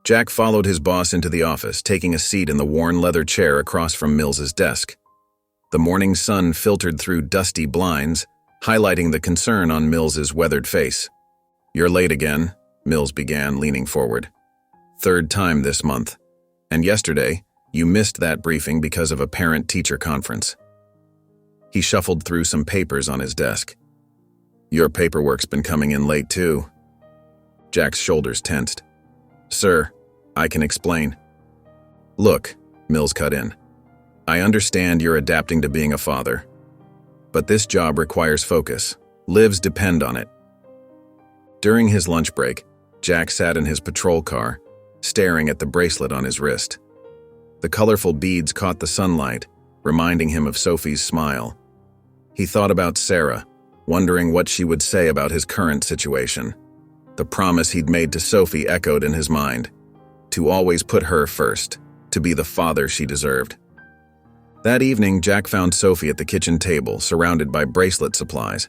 Jack followed his boss into the office, taking a seat in the worn leather chair across from Mills's desk. The morning sun filtered through dusty blinds, highlighting the concern on Mills's weathered face. "You're late again," Mills began, leaning forward. "Third time this month. And yesterday, you missed that briefing because of a parent-teacher conference." He shuffled through some papers on his desk. "Your paperwork's been coming in late, too." Jack's shoulders tensed. "Sir, I can explain." "Look," Mills cut in. "I understand you're adapting to being a father. But this job requires focus. Lives depend on it." During his lunch break, Jack sat in his patrol car, staring at the bracelet on his wrist. The colorful beads caught the sunlight, reminding him of Sophie's smile. He thought about Sarah, wondering what she would say about his current situation. The promise he'd made to Sophie echoed in his mind, to always put her first, to be the father she deserved. That evening, Jack found Sophie at the kitchen table, surrounded by bracelet supplies.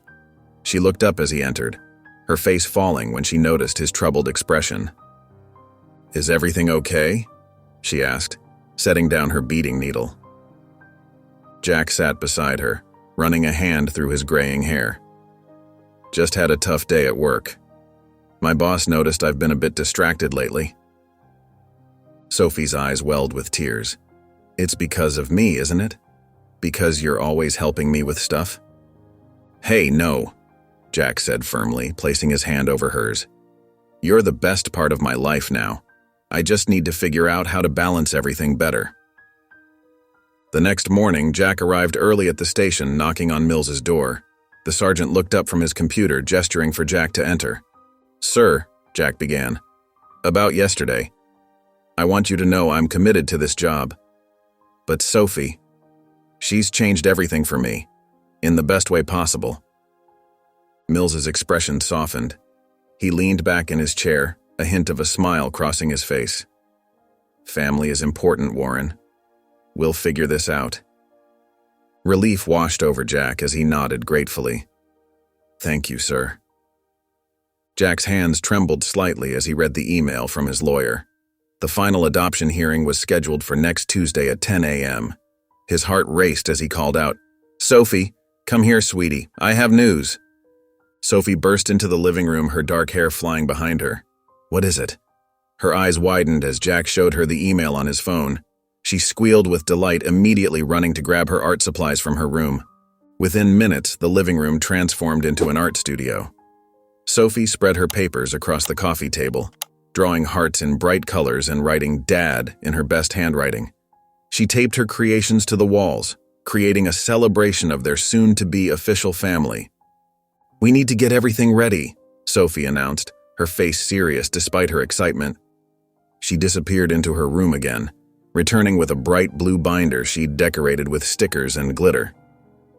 She looked up as he entered, her face falling when she noticed his troubled expression. "Is everything okay?" she asked, setting down her beading needle. Jack sat beside her, running a hand through his graying hair. "Just had a tough day at work. My boss noticed I've been a bit distracted lately." Sophie's eyes welled with tears. "It's because of me, isn't it? Because you're always helping me with stuff?" "Hey, no," Jack said firmly, placing his hand over hers. "You're the best part of my life now. I just need to figure out how to balance everything better." The next morning, Jack arrived early at the station, knocking on Mills's door. The sergeant looked up from his computer, gesturing for Jack to enter. "Sir," Jack began, "about yesterday. I want you to know I'm committed to this job. But Sophie, she's changed everything for me, in the best way possible." Mills's expression softened. He leaned back in his chair, a hint of a smile crossing his face. "Family is important, Warren. We'll figure this out." Relief washed over Jack as he nodded gratefully. "Thank you, sir." Jack's hands trembled slightly as he read the email from his lawyer. The final adoption hearing was scheduled for next Tuesday at 10 a.m. His heart raced as he called out, "Sophie, come here, sweetie. I have news." Sophie burst into the living room, her dark hair flying behind her. "What is it?" Her eyes widened as Jack showed her the email on his phone. She squealed with delight, immediately running to grab her art supplies from her room. Within minutes, the living room transformed into an art studio. Sophie spread her papers across the coffee table, drawing hearts in bright colors and writing "Dad" in her best handwriting. She taped her creations to the walls, creating a celebration of their soon-to-be official family. "We need to get everything ready," Sophie announced, her face serious despite her excitement. She disappeared into her room again, returning with a bright blue binder she'd decorated with stickers and glitter.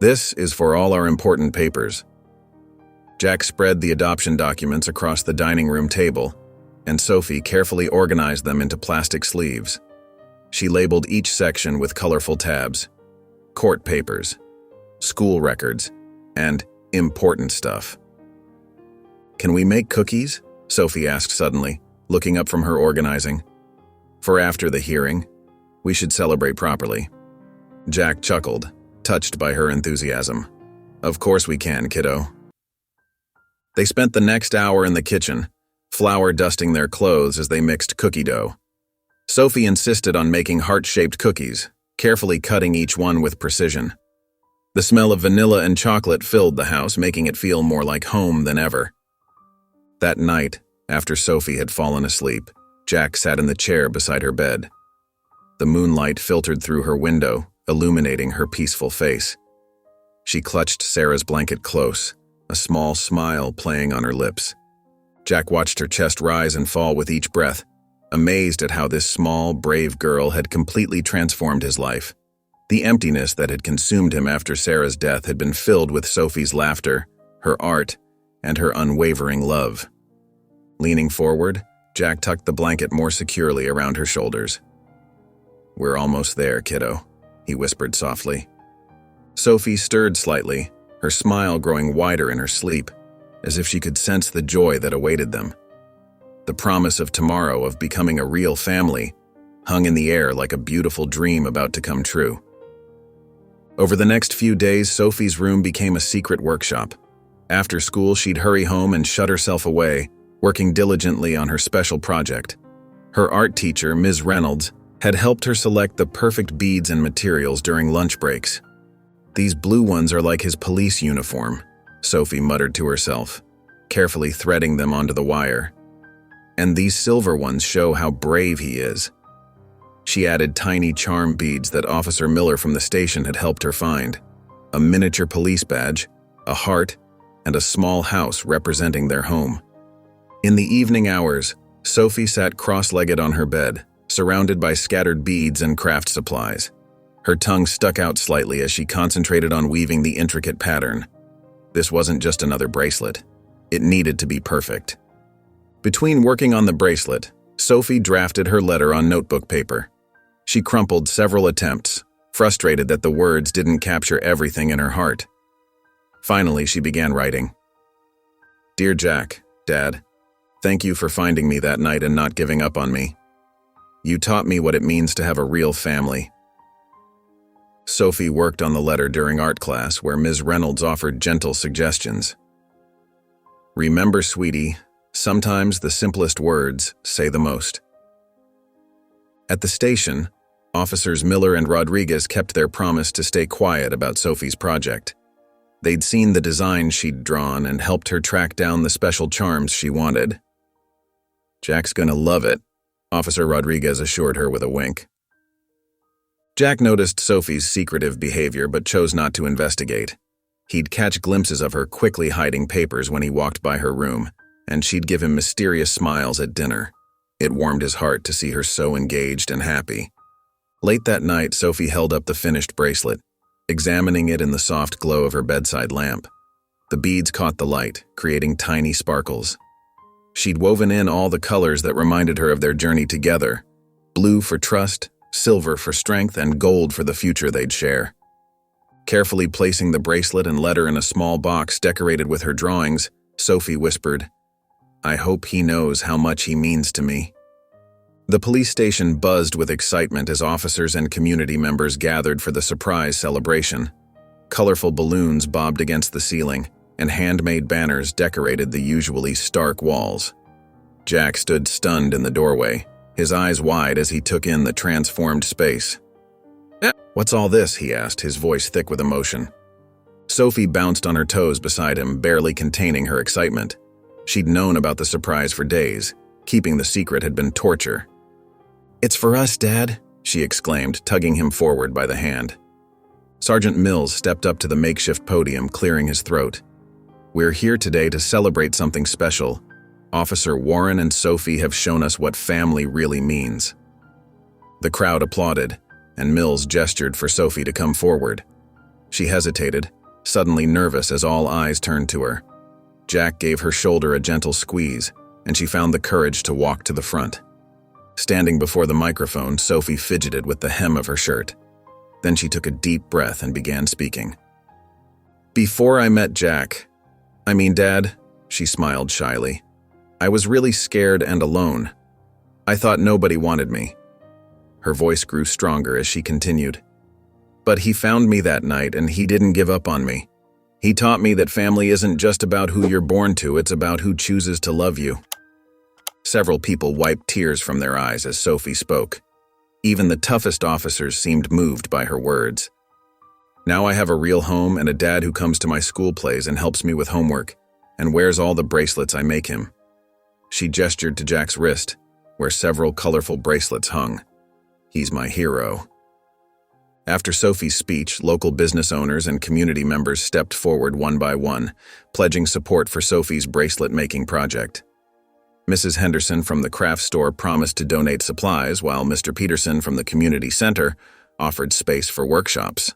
"This is for all our important papers." Jack spread the adoption documents across the dining room table, and Sophie carefully organized them into plastic sleeves. She labeled each section with colorful tabs: court papers, school records, and Important stuff. Can we make cookies? Sophie asked suddenly, looking up from her organizing. For after the hearing, we should celebrate properly. Jack chuckled, touched by her enthusiasm. Of course we can, kiddo. They spent the next hour in the kitchen, flour dusting their clothes as they mixed cookie dough. Sophie insisted on making heart-shaped cookies, carefully cutting each one with precision. The smell of vanilla and chocolate filled the house, making it feel more like home than ever. That night, after Sophie had fallen asleep, Jack sat in the chair beside her bed. The moonlight filtered through her window, illuminating her peaceful face. She clutched Sarah's blanket close, a small smile playing on her lips. Jack watched her chest rise and fall with each breath, amazed at how this small, brave girl had completely transformed his life. The emptiness that had consumed him after Sarah's death had been filled with Sophie's laughter, her art, and her unwavering love. Leaning forward, Jack tucked the blanket more securely around her shoulders. "We're almost there, kiddo," he whispered softly. Sophie stirred slightly, her smile growing wider in her sleep, as if she could sense the joy that awaited them. The promise of tomorrow of becoming a real family hung in the air like a beautiful dream about to come true. Over the next few days, Sophie's room became a secret workshop. After school, she'd hurry home and shut herself away, working diligently on her special project. Her art teacher, Ms. Reynolds, had helped her select the perfect beads and materials during lunch breaks. "These blue ones are like his police uniform," Sophie muttered to herself, carefully threading them onto the wire. "And these silver ones show how brave he is." She added tiny charm beads that Officer Miller from the station had helped her find, a miniature police badge, a heart, and a small house representing their home. In the evening hours, Sophie sat cross-legged on her bed, surrounded by scattered beads and craft supplies. Her tongue stuck out slightly as she concentrated on weaving the intricate pattern. This wasn't just another bracelet. It needed to be perfect. Between working on the bracelet, Sophie drafted her letter on notebook paper. She crumpled several attempts, frustrated that the words didn't capture everything in her heart. Finally, she began writing. "Dear Jack, Dad, thank you for finding me that night and not giving up on me. You taught me what it means to have a real family." Sophie worked on the letter during art class, where Ms. Reynolds offered gentle suggestions. "Remember, sweetie, sometimes the simplest words say the most." At the station, Officers Miller and Rodriguez kept their promise to stay quiet about Sophie's project. They'd seen the design she'd drawn and helped her track down the special charms she wanted. "Jack's gonna love it," Officer Rodriguez assured her with a wink. Jack noticed Sophie's secretive behavior but chose not to investigate. He'd catch glimpses of her quickly hiding papers when he walked by her room, and she'd give him mysterious smiles at dinner. It warmed his heart to see her so engaged and happy. Late that night, Sophie held up the finished bracelet, examining it in the soft glow of her bedside lamp. The beads caught the light, creating tiny sparkles. She'd woven in all the colors that reminded her of their journey together: blue for trust, silver for strength, and gold for the future they'd share. Carefully placing the bracelet and letter in a small box decorated with her drawings, Sophie whispered, "I hope he knows how much he means to me." The police station buzzed with excitement as officers and community members gathered for the surprise celebration. Colorful balloons bobbed against the ceiling, and handmade banners decorated the usually stark walls. Jack stood stunned in the doorway, his eyes wide as he took in the transformed space. "What's all this?" he asked, his voice thick with emotion. Sophie bounced on her toes beside him, barely containing her excitement. She'd known about the surprise for days. Keeping the secret had been torture. "It's for us, Dad," she exclaimed, tugging him forward by the hand. Sergeant Mills stepped up to the makeshift podium, clearing his throat. "We're here today to celebrate something special. Officer Warren and Sophie have shown us what family really means." The crowd applauded, and Mills gestured for Sophie to come forward. She hesitated, suddenly nervous as all eyes turned to her. Jack gave her shoulder a gentle squeeze, and she found the courage to walk to the front. Standing before the microphone, Sophie fidgeted with the hem of her shirt. Then she took a deep breath and began speaking. Before I met Dad, she smiled shyly. I was really scared and alone. I thought nobody wanted me. Her voice grew stronger as she continued. But he found me that night and he didn't give up on me. He taught me that family isn't just about who you're born to, it's about who chooses to love you. Several people wiped tears from their eyes as Sophie spoke. Even the toughest officers seemed moved by her words. Now I have a real home and a dad who comes to my school plays and helps me with homework and wears all the bracelets I make him. She gestured to Jack's wrist, where several colorful bracelets hung. He's my hero. After Sophie's speech, local business owners and community members stepped forward one by one, pledging support for Sophie's bracelet-making project. Mrs. Henderson from the craft store promised to donate supplies, while Mr. Peterson from the community center offered space for workshops.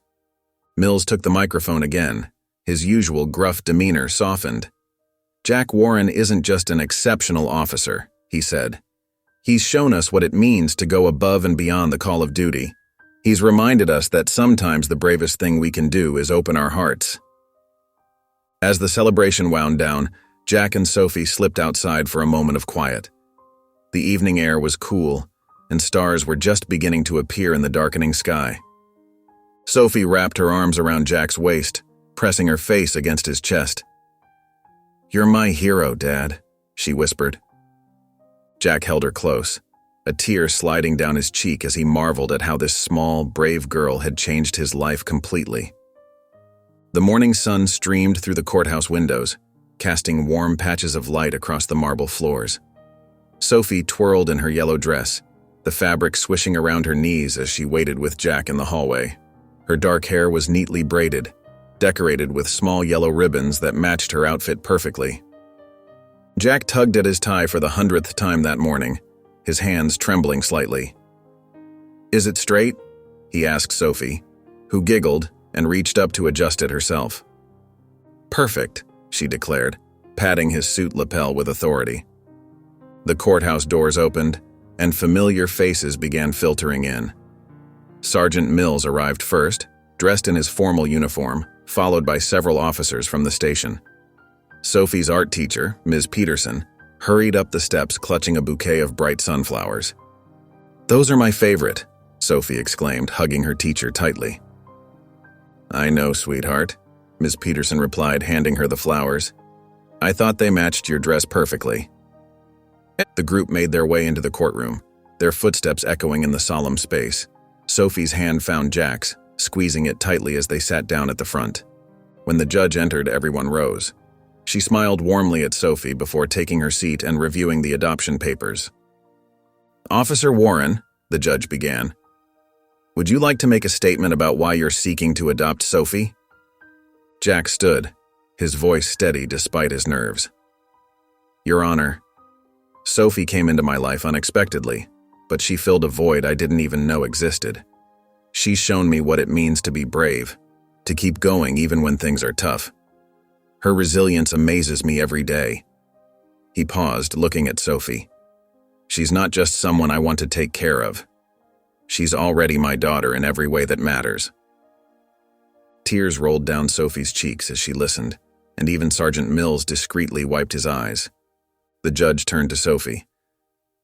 Mills took the microphone again. His usual gruff demeanor softened. Jack Warren isn't just an exceptional officer, he said. He's shown us what it means to go above and beyond the call of duty. He's reminded us that sometimes the bravest thing we can do is open our hearts. As the celebration wound down, Jack and Sophie slipped outside for a moment of quiet. The evening air was cool, and stars were just beginning to appear in the darkening sky. Sophie wrapped her arms around Jack's waist, pressing her face against his chest. "You're my hero, Dad," she whispered. Jack held her close, a tear sliding down his cheek as he marveled at how this small, brave girl had changed his life completely. The morning sun streamed through the courthouse windows, casting warm patches of light across the marble floors. Sophie twirled in her yellow dress, the fabric swishing around her knees as she waited with Jack in the hallway. Her dark hair was neatly braided, decorated with small yellow ribbons that matched her outfit perfectly. Jack tugged at his tie for the 100th time that morning, his hands trembling slightly. "Is it straight?" he asked Sophie, who giggled and reached up to adjust it herself. "Perfect," she declared, patting his suit lapel with authority. The courthouse doors opened, and familiar faces began filtering in. Sergeant Mills arrived first, dressed in his formal uniform, followed by several officers from the station. Sophie's art teacher, Ms. Peterson, hurried up the steps clutching a bouquet of bright sunflowers. "Those are my favorite," Sophie exclaimed, hugging her teacher tightly. "I know, sweetheart," Ms. Peterson replied, handing her the flowers. "I thought they matched your dress perfectly." The group made their way into the courtroom, their footsteps echoing in the solemn space. Sophie's hand found Jack's, squeezing it tightly as they sat down at the front. When the judge entered, everyone rose. She smiled warmly at Sophie before taking her seat and reviewing the adoption papers. "Officer Warren," the judge began, "would you like to make a statement about why you're seeking to adopt Sophie?" Jack stood, his voice steady despite his nerves. "Your Honor, Sophie came into my life unexpectedly, but she filled a void I didn't even know existed. She's shown me what it means to be brave, to keep going even when things are tough. Her resilience amazes me every day." He paused, looking at Sophie. "She's not just someone I want to take care of. She's already my daughter in every way that matters." Tears rolled down Sophie's cheeks as she listened, and even Sergeant Mills discreetly wiped his eyes. The judge turned to Sophie.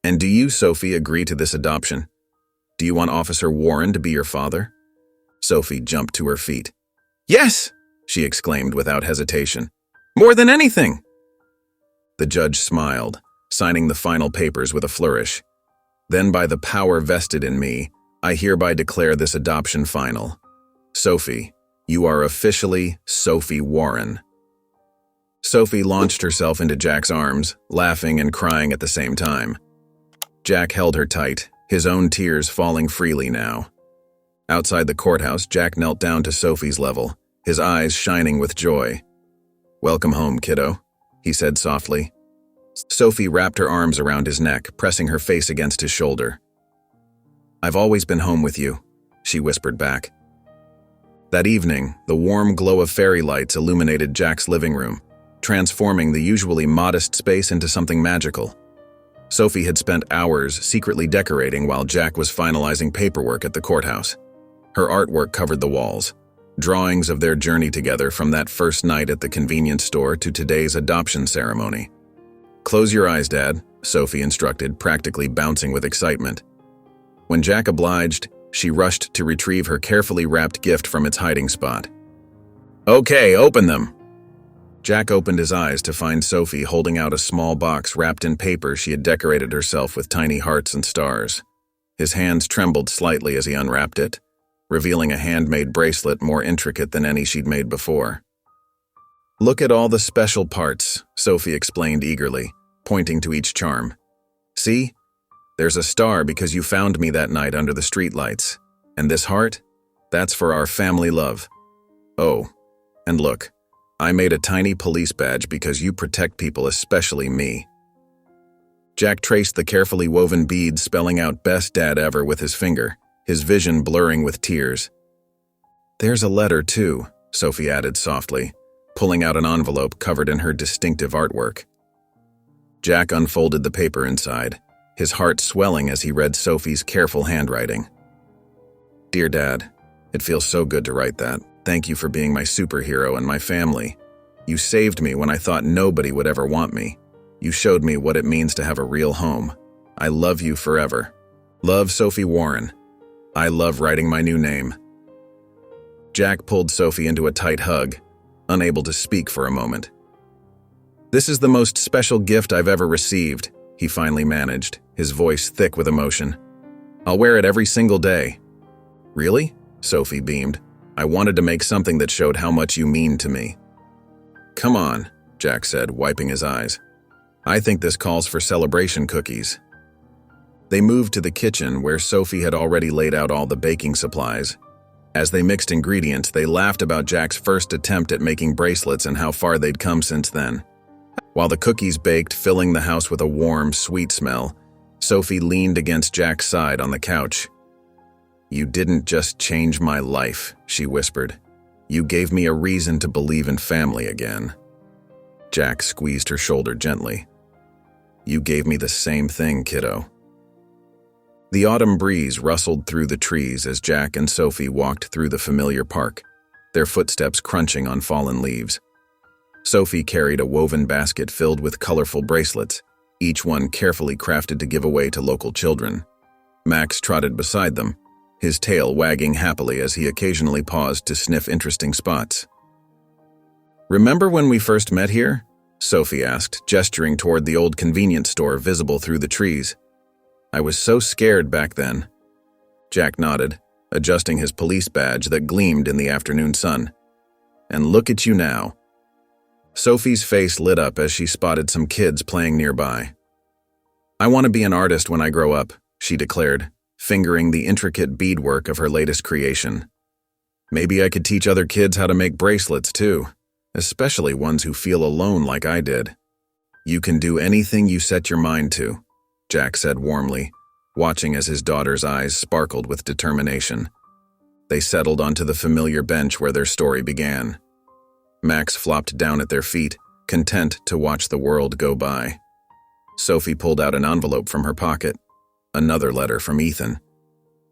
"And do you, Sophie, agree to this adoption? Do you want Officer Warren to be your father?" Sophie jumped to her feet. "Yes!" she exclaimed without hesitation. "More than anything!" The judge smiled, signing the final papers with a flourish. "Then by the power vested in me, I hereby declare this adoption final. Sophie, you are officially Sophie Warren." Sophie launched herself into Jack's arms, laughing and crying at the same time. Jack held her tight, his own tears falling freely now. Outside the courthouse, Jack knelt down to Sophie's level, his eyes shining with joy. "Welcome home, kiddo," he said softly. Sophie wrapped her arms around his neck, pressing her face against his shoulder. "I've always been home with you," she whispered back. That evening, the warm glow of fairy lights illuminated Jack's living room, transforming the usually modest space into something magical. Sophie had spent hours secretly decorating while Jack was finalizing paperwork at the courthouse. Her artwork covered the walls, drawings of their journey together from that first night at the convenience store to today's adoption ceremony. "Close your eyes, Dad," Sophie instructed, practically bouncing with excitement. When Jack obliged, she rushed to retrieve her carefully wrapped gift from its hiding spot. "Okay, open them." Jack opened his eyes to find Sophie holding out a small box wrapped in paper she had decorated herself with tiny hearts and stars. His hands trembled slightly as he unwrapped it, revealing a handmade bracelet more intricate than any she'd made before. "Look at all the special parts," Sophie explained eagerly, pointing to each charm. "See? There's a star because you found me that night under the streetlights. And this heart? That's for our family love. Oh, and look, I made a tiny police badge because you protect people, especially me." Jack traced the carefully woven beads spelling out "Best Dad Ever" with his finger, his vision blurring with tears. "There's a letter, too," Sophie added softly, pulling out an envelope covered in her distinctive artwork. Jack unfolded the paper inside, his heart swelling as he read Sophie's careful handwriting. "Dear Dad, it feels so good to write that. Thank you for being my superhero and my family. You saved me when I thought nobody would ever want me. You showed me what it means to have a real home. I love you forever. Love, Sophie Warren. I love writing my new name." Jack pulled Sophie into a tight hug, unable to speak for a moment. "This is the most special gift I've ever received," he finally managed, his voice thick with emotion. "I'll wear it every single day." "Really?" Sophie beamed. "I wanted to make something that showed how much you mean to me." "Come on," Jack said, wiping his eyes. "I think this calls for celebration cookies." They moved to the kitchen where Sophie had already laid out all the baking supplies. As they mixed ingredients, they laughed about Jack's first attempt at making bracelets and how far they'd come since then. While the cookies baked, filling the house with a warm, sweet smell, Sophie leaned against Jack's side on the couch. "You didn't just change my life," she whispered. "You gave me a reason to believe in family again." Jack squeezed her shoulder gently. "You gave me the same thing, kiddo." The autumn breeze rustled through the trees as Jack and Sophie walked through the familiar park, their footsteps crunching on fallen leaves. Sophie carried a woven basket filled with colorful bracelets, each one carefully crafted to give away to local children. Max trotted beside them, his tail wagging happily as he occasionally paused to sniff interesting spots. "Remember when we first met here?" Sophie asked, gesturing toward the old convenience store visible through the trees. "I was so scared back then." Jack nodded, adjusting his police badge that gleamed in the afternoon sun. "And look at you now." Sophie's face lit up as she spotted some kids playing nearby. "I want to be an artist when I grow up," she declared, fingering the intricate beadwork of her latest creation. "Maybe I could teach other kids how to make bracelets too, especially ones who feel alone like I did." "You can do anything you set your mind to," Jack said warmly, watching as his daughter's eyes sparkled with determination. They settled onto the familiar bench where their story began. Max flopped down at their feet, content to watch the world go by. Sophie pulled out an envelope from her pocket, another letter from Ethan.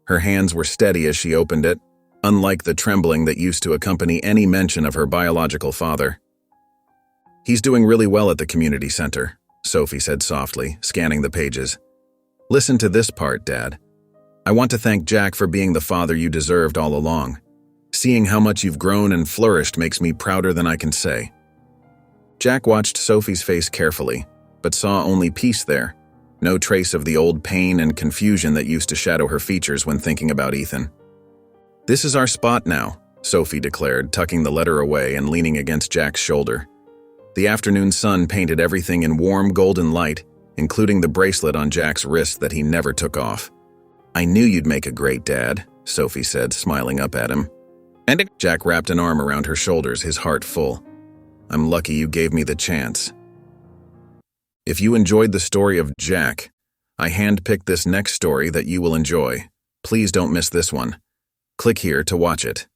Her hands were steady as she opened it, unlike the trembling that used to accompany any mention of her biological father. "He's doing really well at the community center," Sophie said softly, scanning the pages. "Listen to this part, Dad. I want to thank Jack for being the father you deserved all along. Seeing how much you've grown and flourished makes me prouder than I can say." Jack watched Sophie's face carefully, but saw only peace there, no trace of the old pain and confusion that used to shadow her features when thinking about Ethan. "This is our spot now," Sophie declared, tucking the letter away and leaning against Jack's shoulder. The afternoon sun painted everything in warm golden light, including the bracelet on Jack's wrist that he never took off. "I knew you'd make a great dad," Sophie said, smiling up at him. And Jack wrapped an arm around her shoulders, his heart full. "I'm lucky you gave me the chance." If you enjoyed the story of Jack, I handpicked this next story that you will enjoy. Please don't miss this one. Click here to watch it.